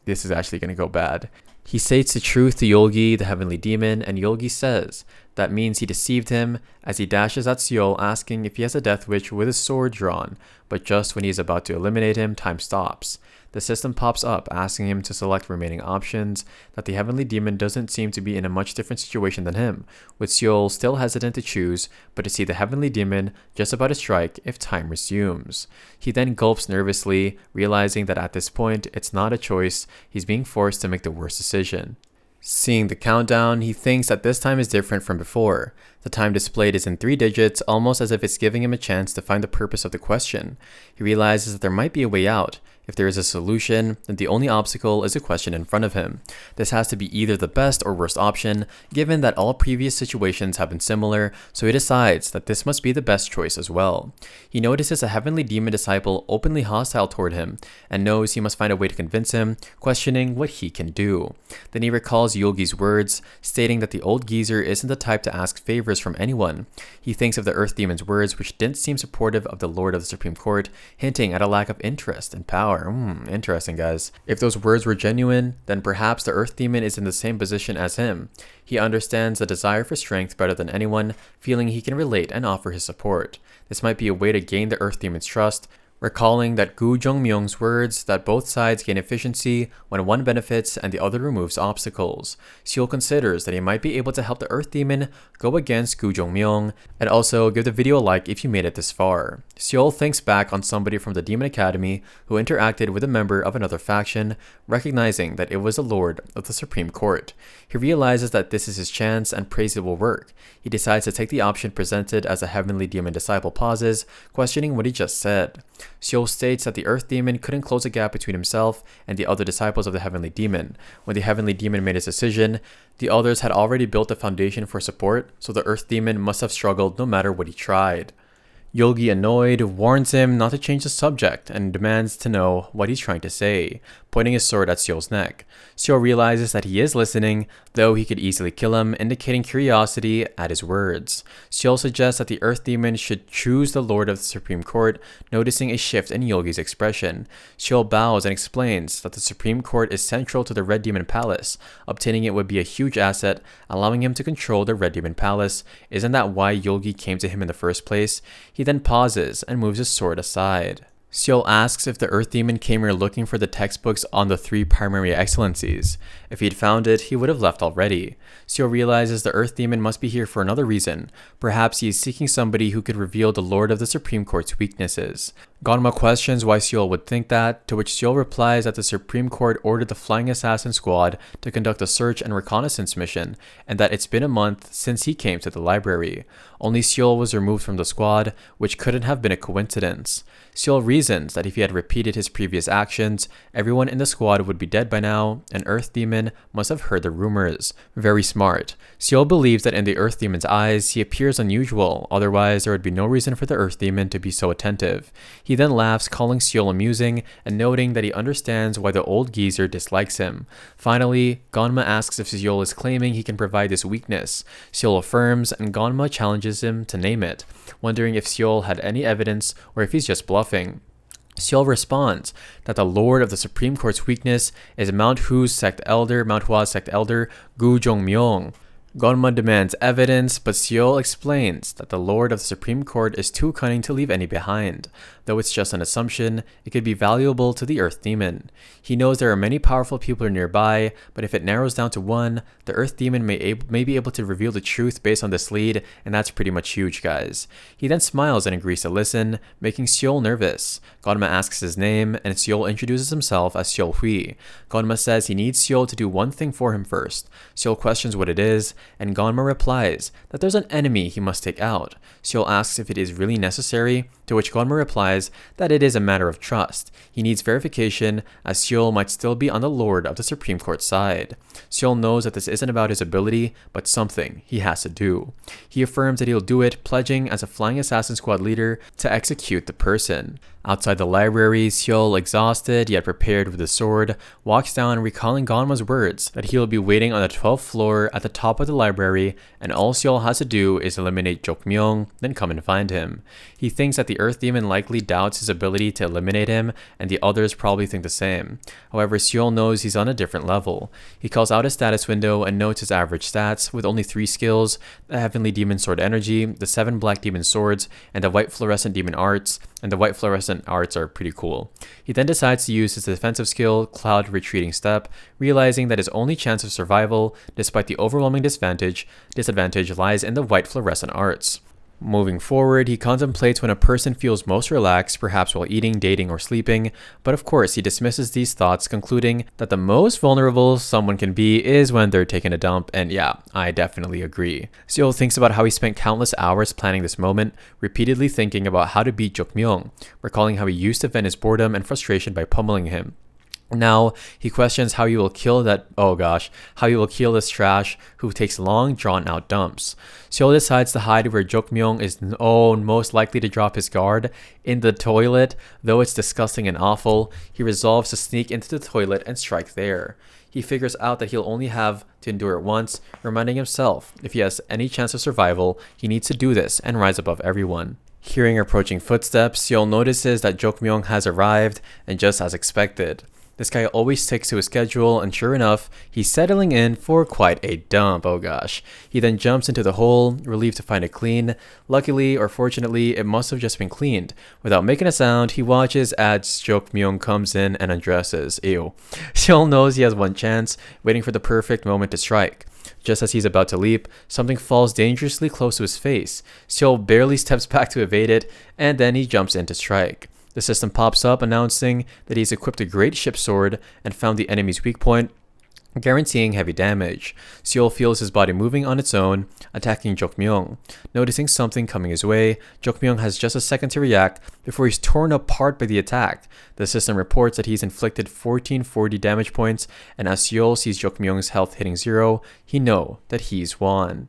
this is actually going to go bad. He states the truth to Yoolgi, the Heavenly Demon, and Yoolgi says that means he deceived him, as he dashes at Seol, asking if he has a death wish with his sword drawn, but just when he is about to eliminate him, time stops. The system pops up, asking him to select remaining options, that the Heavenly Demon doesn't seem to be in a much different situation than him, with Seol still hesitant to choose, but to see the Heavenly Demon just about to strike if time resumes. He then gulps nervously, realizing that at this point, it's not a choice, he's being forced to make the worst decision. Seeing the countdown, he thinks that this time is different from before. The time displayed is in 3 digits, almost as if it's giving him a chance to find the purpose of the question. He realizes that there might be a way out. If there is a solution, then the only obstacle is a question in front of him. This has to be either the best or worst option, given that all previous situations have been similar, so he decides that this must be the best choice as well. He notices a Heavenly Demon disciple openly hostile toward him, and knows he must find a way to convince him, questioning what he can do. Then he recalls Yoolgi's words, stating that the old geezer isn't the type to ask favors from anyone. He thinks of the Earth Demon's words, which didn't seem supportive of the Lord of the Supreme Court, hinting at a lack of interest and power. Interesting, guys. If those words were genuine, then perhaps the Earth Demon is in the same position as him. He understands the desire for strength better than anyone, feeling he can relate and offer his support. This might be a way to gain the Earth Demon's trust, recalling that Gu Zhongmyung's words that both sides gain efficiency when one benefits and the other removes obstacles. Seol considers that he might be able to help the Earth Demon go against Gu Zhongmyung, and also give the video a like if you made it this far. Seol thinks back on somebody from the Demon Academy who interacted with a member of another faction, recognizing that it was the Lord of the Supreme Court. He realizes that this is his chance and prays it will work. He decides to take the option presented as the Heavenly Demon disciple pauses, questioning what he just said. Seol states that the Earth Demon couldn't close a gap between himself and the other disciples of the Heavenly Demon. When the Heavenly Demon made his decision, the others had already built the foundation for support, so the Earth Demon must have struggled no matter what he tried. Yogi, annoyed, warns him not to change the subject and demands to know what he's trying to say, pointing his sword at Seol's neck. Seol realizes that he is listening, though he could easily kill him, indicating curiosity at his words. Seol suggests that the Earth Demon should choose the Lord of the Supreme Court, noticing a shift in Yogi's expression. Seol bows and explains that the Supreme Court is central to the Red Demon Palace. Obtaining it would be a huge asset, allowing him to control the Red Demon Palace. Isn't that why Yogi came to him in the first place? He then pauses and moves his sword aside. Seol asks if the Earth Demon came here looking for the textbooks on the 3 primary excellencies. If he'd found it, he would have left already. Seol realizes the Earth Demon must be here for another reason. Perhaps he is seeking somebody who could reveal the Lord of the Supreme Court's weaknesses. Ganma questions why Seol would think that, to which Seol replies that the Supreme Court ordered the Flying Assassin Squad to conduct a search and reconnaissance mission, and that it's been a month since he came to the library. Only Seol was removed from the squad, which couldn't have been a coincidence. Seol reasons that if he had repeated his previous actions, everyone in the squad would be dead by now, and Earth Demon must have heard the rumors. Very smart. Seol believes that in the Earth Demon's eyes, he appears unusual, otherwise there would be no reason for the Earth Demon to be so attentive. He then laughs, calling Seol amusing and noting that he understands why the old geezer dislikes him. Finally, Ganma asks if Seol is claiming he can provide this weakness. Seol affirms, and Ganma challenges him to name it, wondering if Seol had any evidence or if he's just bluffing. Seol responds that the Lord of the Supreme Court's weakness is Manhwa's sect elder, Gu Zhongmyung. Ganma demands evidence, but Seol explains that the Lord of the Supreme Court is too cunning to leave any behind. Though it's just an assumption, it could be valuable to the Earth Demon. He knows there are many powerful people nearby, but if it narrows down to one, the Earth Demon may be able to reveal the truth based on this lead, and that's pretty much huge, guys. He then smiles and agrees to listen, making Seol nervous. Ganma asks his name, and Seol introduces himself as Seol Hui. Ganma says he needs Seol to do one thing for him first. Seol questions what it is, and Ganma replies that there's an enemy he must take out. Seol asks if it is really necessary, to which Ganma replies that it is a matter of trust. He needs verification, as Seol might still be on the Lord of the Supreme Court side. Seol knows that this isn't about his ability, but something he has to do. He affirms that he'll do it, pledging as a Flying Assassin Squad leader to execute the person. Outside the library, Seol, exhausted yet prepared with his sword, walks down, recalling Ganma's words that he will be waiting on the 12th floor at the top of the library, and all Seol has to do is eliminate Jokmyung, then come and find him. He thinks that the Earth Demon likely doubts his ability to eliminate him, and the others probably think the same. However, Seol knows he's on a different level. He calls out his status window and notes his average stats, with only 3 skills: the Heavenly Demon Sword Energy, the 7 Black Demon Swords, and the White Fluorescent Demon Arts, and the White Fluorescent Arts are pretty cool. He then decides to use his defensive skill, Cloud Retreating Step, realizing that his only chance of survival, despite the overwhelming disadvantage, lies in the White Fluorescent Arts. Moving forward, he contemplates when a person feels most relaxed, perhaps while eating, dating, or sleeping, but of course he dismisses these thoughts, concluding that the most vulnerable someone can be is when they're taking a dump, and yeah, I definitely agree. Seol thinks about how he spent countless hours planning this moment, repeatedly thinking about how to beat Jokmyung, recalling how he used to vent his boredom and frustration by pummeling him. Now, he questions how he will kill this trash who takes long, drawn-out dumps. Seol decides to hide where Jokmyung is most likely to drop his guard, in the toilet. Though it's disgusting and awful, he resolves to sneak into the toilet and strike there. He figures out that he'll only have to endure it once, reminding himself if he has any chance of survival, he needs to do this and rise above everyone. Hearing approaching footsteps, Seol notices that Jokmyung has arrived, and just as expected, This guy always sticks to his schedule, and sure enough, he's settling in for quite a dump, oh gosh. He then jumps into the hole, relieved to find it clean. Luckily, or fortunately, it must have just been cleaned. Without making a sound, he watches as Jokmyung comes in and undresses. Ew. Seol knows he has one chance, waiting for the perfect moment to strike. Just as he's about to leap, something falls dangerously close to his face. Seol barely steps back to evade it, and then he jumps in to strike. The system pops up announcing that he's equipped a great ship sword and found the enemy's weak point, guaranteeing heavy damage. Seol feels his body moving on its own, attacking Jokmyung. Noticing something coming his way, Jokmyung has just a second to react before he's torn apart by the attack. The system reports that he's inflicted 1440 damage points, and as Seol sees Jokmyung's health hitting 0, he knows that he's won.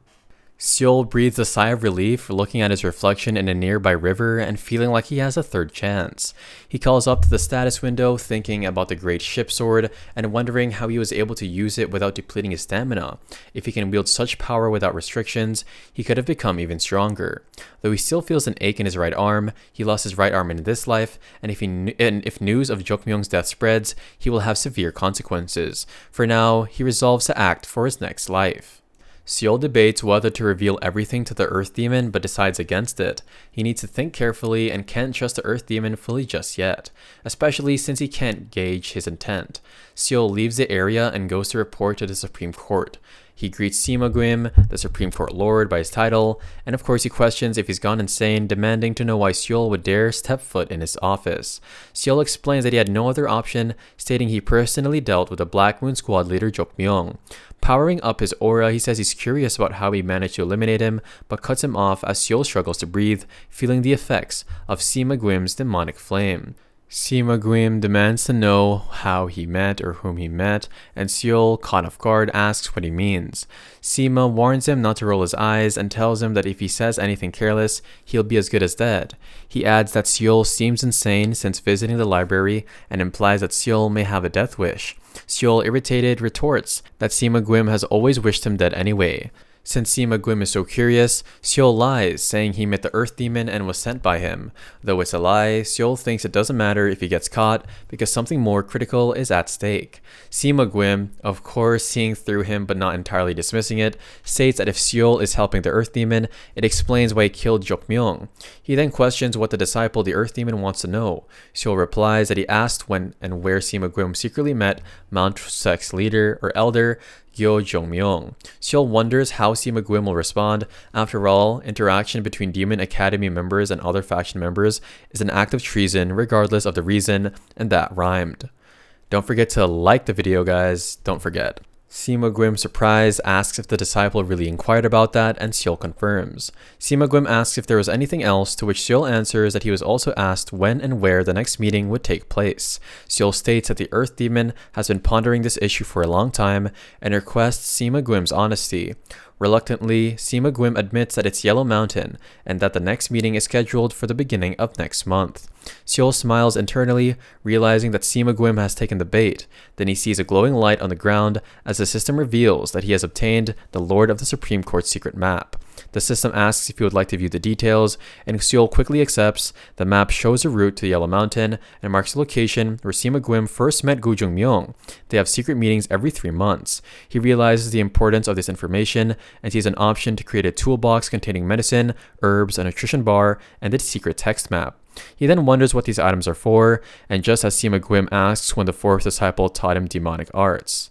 Seol breathes a sigh of relief, looking at his reflection in a nearby river and feeling like he has a third chance. He calls up to the status window, thinking about the great ship sword and wondering how he was able to use it without depleting his stamina. If he can wield such power without restrictions, he could have become even stronger. Though he still feels an ache in his right arm, he lost his right arm in this life, and if news of Jokmyung's death spreads, he will have severe consequences. For now, he resolves to act for his next life. Seol debates whether to reveal everything to the Earth Demon, but decides against it. He needs to think carefully and can't trust the Earth Demon fully just yet, especially since he can't gauge his intent. Seol leaves the area and goes to report to the Supreme Court. He greets Sima Gwim, the Supreme Court Lord, by his title, and of course he questions if he's gone insane, demanding to know why Seol would dare step foot in his office. Seol explains that he had no other option, stating he personally dealt with the Black Moon Squad leader Jokmyung. Powering up his aura, he says he's curious about how he managed to eliminate him, but cuts him off as Seol struggles to breathe, feeling the effects of Sima Gwim's demonic flame. Sima Gwim demands to know how he met or whom he met, and Seol, caught off guard, asks what he means. Sima warns him not to roll his eyes and tells him that if he says anything careless, he'll be as good as dead. He adds that Seol seems insane since visiting the library and implies that Seol may have a death wish. Seol, irritated, retorts that Sima Gwim has always wished him dead anyway. Since Sima Gwim is so curious, Seol lies, saying he met the Earth Demon and was sent by him. Though it's a lie, Seol thinks it doesn't matter if he gets caught because something more critical is at stake. Sima Gwim, of course seeing through him but not entirely dismissing it, states that if Seol is helping the Earth Demon, it explains why he killed Jokmyung. He then questions what the disciple the Earth Demon wants to know. Seol replies that he asked when and where Sima Gwim secretly met Mount Sect's leader or elder, Gyo Jongmyung. Seol wonders how Sima Gwim will respond. After all, interaction between Demon Academy members and other faction members is an act of treason regardless of the reason, and that rhymed. Don't forget to like the video, guys. Don't forget. Sima Gwim, surprised, asks if the disciple really inquired about that, and Seol confirms. Sima Gwim asks if there was anything else, to which Seol answers that he was also asked when and where the next meeting would take place. Seol states that the Earth Demon has been pondering this issue for a long time and requests Sima Gwim's honesty. Reluctantly, Sima Gwim admits that it's Yellow Mountain and that the next meeting is scheduled for the beginning of next month. Seol smiles internally, realizing that Sima Gwim has taken the bait. Then he sees a glowing light on the ground as the system reveals that he has obtained the Lord of the Supreme Court's secret map. The system asks if he would like to view the details, and Seol quickly accepts. The map shows a route to the Yellow Mountain and marks the location where Sima Gwim first met Gu Jongmyung. They have secret meetings every 3 months. He realizes the importance of this information and sees an option to create a toolbox containing medicine, herbs, a nutrition bar, and the secret text map. He then wonders what these items are for, and just as Sima Gwim asks when the fourth disciple taught him demonic arts.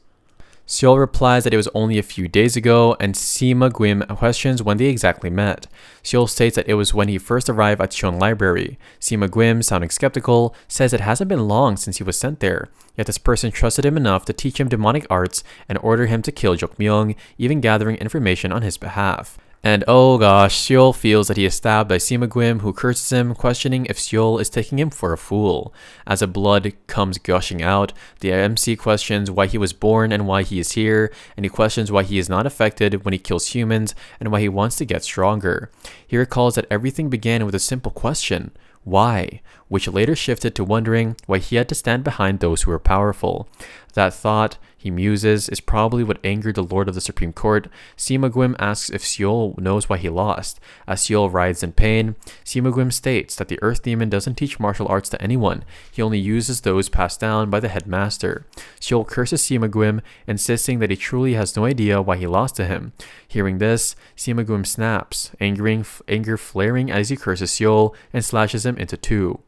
Seol replies that it was only a few days ago, and Sima Gwim questions when they exactly met. Seol states that it was when he first arrived at Cheon Library. Sima Gwim, sounding skeptical, says it hasn't been long since he was sent there, yet this person trusted him enough to teach him demonic arts and order him to kill Jokmyung, even gathering information on his behalf. And oh gosh, Seol feels that he is stabbed by Sima Gwim, who curses him, questioning if Seol is taking him for a fool. As the blood comes gushing out, the MC questions why he was born and why he is here, and he questions why he is not affected when he kills humans and why he wants to get stronger. He recalls that everything began with a simple question: Why? Which later shifted to wondering why he had to stand behind those who were powerful. That thought, he muses, is probably what angered the Lord of the Supreme Court. Simagwim asks if Seol knows why he lost. As Seol writhes in pain, Simagwim states that the Earth Demon doesn't teach martial arts to anyone. He only uses those passed down by the headmaster. Seol curses Simagwim, insisting that he truly has no idea why he lost to him. Hearing this, Simagwim snaps, anger flaring as he curses Seol and slashes him into two.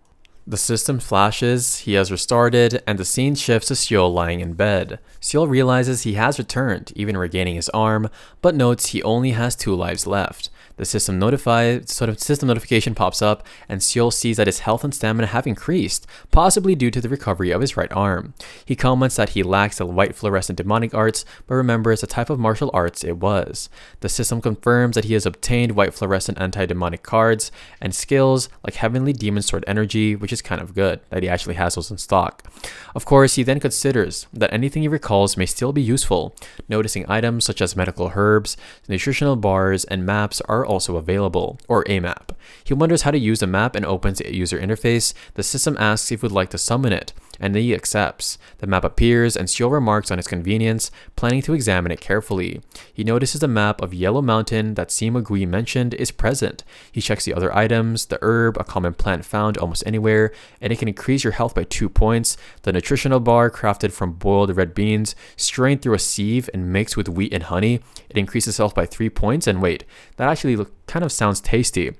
The system flashes, he has restarted, and the scene shifts to Seol lying in bed. Seol realizes he has returned, even regaining his arm, but notes he only has 2 lives left. The system notification pops up, and Seol sees that his health and stamina have increased, possibly due to the recovery of his right arm. He comments that he lacks the white fluorescent demonic arts, but remembers the type of martial arts it was. The system confirms that he has obtained white fluorescent anti-demonic cards and skills like Heavenly Demon Sword Energy, which is kind of good that he actually has those in stock. Of course, he then considers that anything he recalls may still be useful, noticing items such as medical herbs, nutritional bars, and maps are also available, or a map. He wonders how to use the map and opens a user interface. The system asks if he would like to summon it, and he accepts. The map appears, and Seol remarks on its convenience, planning to examine it carefully. He notices a map of Yellow Mountain that Sima Gui mentioned is present. He checks the other items, the herb, a common plant found almost anywhere, and it can increase your health by 2 points. The nutritional bar, crafted from boiled red beans, strained through a sieve and mixed with wheat and honey, it increases health by 3 points, and wait, that actually kind of sounds tasty.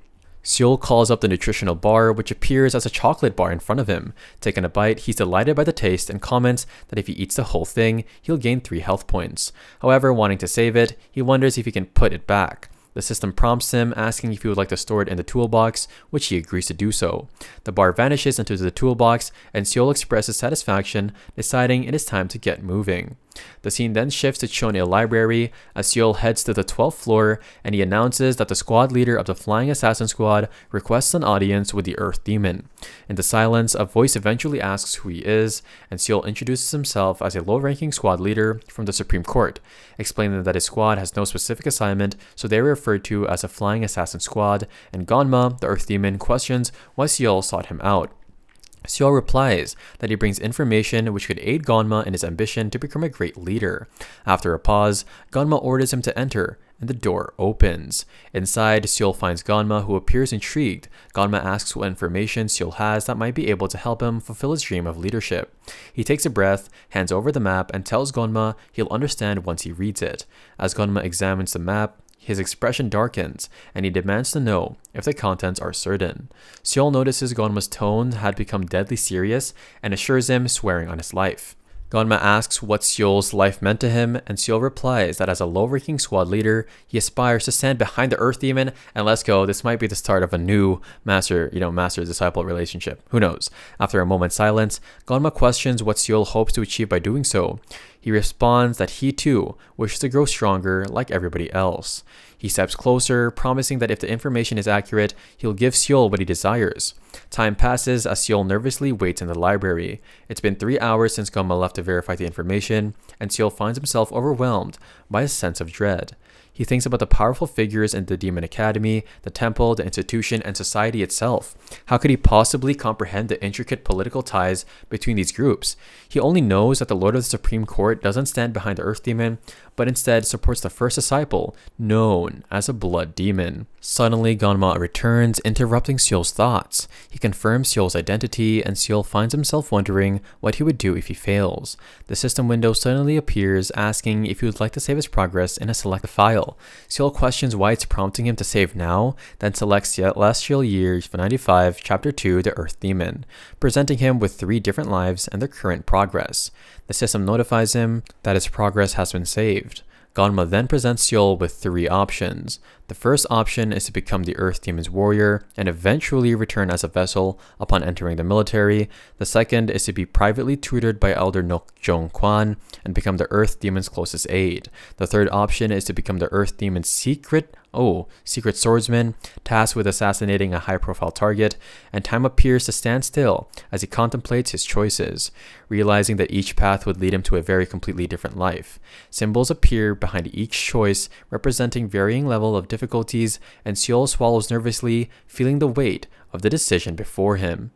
Seol calls up the nutritional bar, which appears as a chocolate bar in front of him. Taking a bite, he's delighted by the taste and comments that if he eats the whole thing, he'll gain 3 health points. However, wanting to save it, he wonders if he can put it back. The system prompts him, asking if he would like to store it in the toolbox, which he agrees to do so. The bar vanishes into the toolbox, and Seol expresses satisfaction, deciding it is time to get moving. The scene then shifts to shown a library as Seol heads to the 12th floor, and he announces that the squad leader of the Flying Assassin Squad requests an audience with the Earth Demon. In the silence, a voice eventually asks who he is, and Seol introduces himself as a low-ranking squad leader from the Supreme Court, explaining that his squad has no specific assignment, so they are referred to as a Flying Assassin Squad, and Ganma, the Earth Demon, questions why Seol sought him out. Seol replies that he brings information which could aid Ganma in his ambition to become a great leader. After a pause, Ganma orders him to enter, and the door opens. Inside, Seol finds Ganma, who appears intrigued. Ganma asks what information Seol has that might be able to help him fulfill his dream of leadership. He takes a breath, hands over the map, and tells Ganma he'll understand once he reads it. As Ganma examines the map, his expression darkens, and he demands to know if the contents are certain. Seol notices Ganma's tone had become deadly serious and assures him, swearing on his life. Ganma asks what Seol's life meant to him, and Seol replies that as a low-ranking squad leader, he aspires to stand behind the Earth Demon, and let's go, this might be the start of a new master-disciple relationship. Who knows? After a moment's silence, Ganma questions what Seol hopes to achieve by doing so. He responds that he too wishes to grow stronger like everybody else. He steps closer, promising that if the information is accurate, he'll give Seol what he desires. Time passes as Seol nervously waits in the library. It's been 3 hours since Ganma left to verify the information, and Seol finds himself overwhelmed by a sense of dread. He thinks about the powerful figures in the Demon Academy, the temple, the institution, and society itself. How could he possibly comprehend the intricate political ties between these groups? He only knows that the Lord of the Supreme Court doesn't stand behind the Earth Demon, but instead supports the first disciple, known as a Blood Demon. Suddenly, Ganma returns, interrupting Seol's thoughts. He confirms Seol's identity, and Seol finds himself wondering what he would do if he fails. The system window suddenly appears, asking if he would like to save his progress in a selected file. Seol questions why it's prompting him to save now, then selects Celestial Year 95, Chapter 2, The Earth Demon, presenting him with 3 different lives and their current progress. The system notifies him that his progress has been saved. Ganma then presents Seol with 3 options. The first option is to become the Earth Demon's warrior and eventually return as a vessel upon entering the military. The second is to be privately tutored by Elder Nok Jong Kwan and become the Earth Demon's closest aide. The third option is to become the Earth Demon's secret swordsman, tasked with assassinating a high-profile target, and time appears to stand still as he contemplates his choices, realizing that each path would lead him to a very completely different life. Symbols appear behind each choice, representing varying level of difficulties, and Seol swallows nervously, feeling the weight of the decision before him.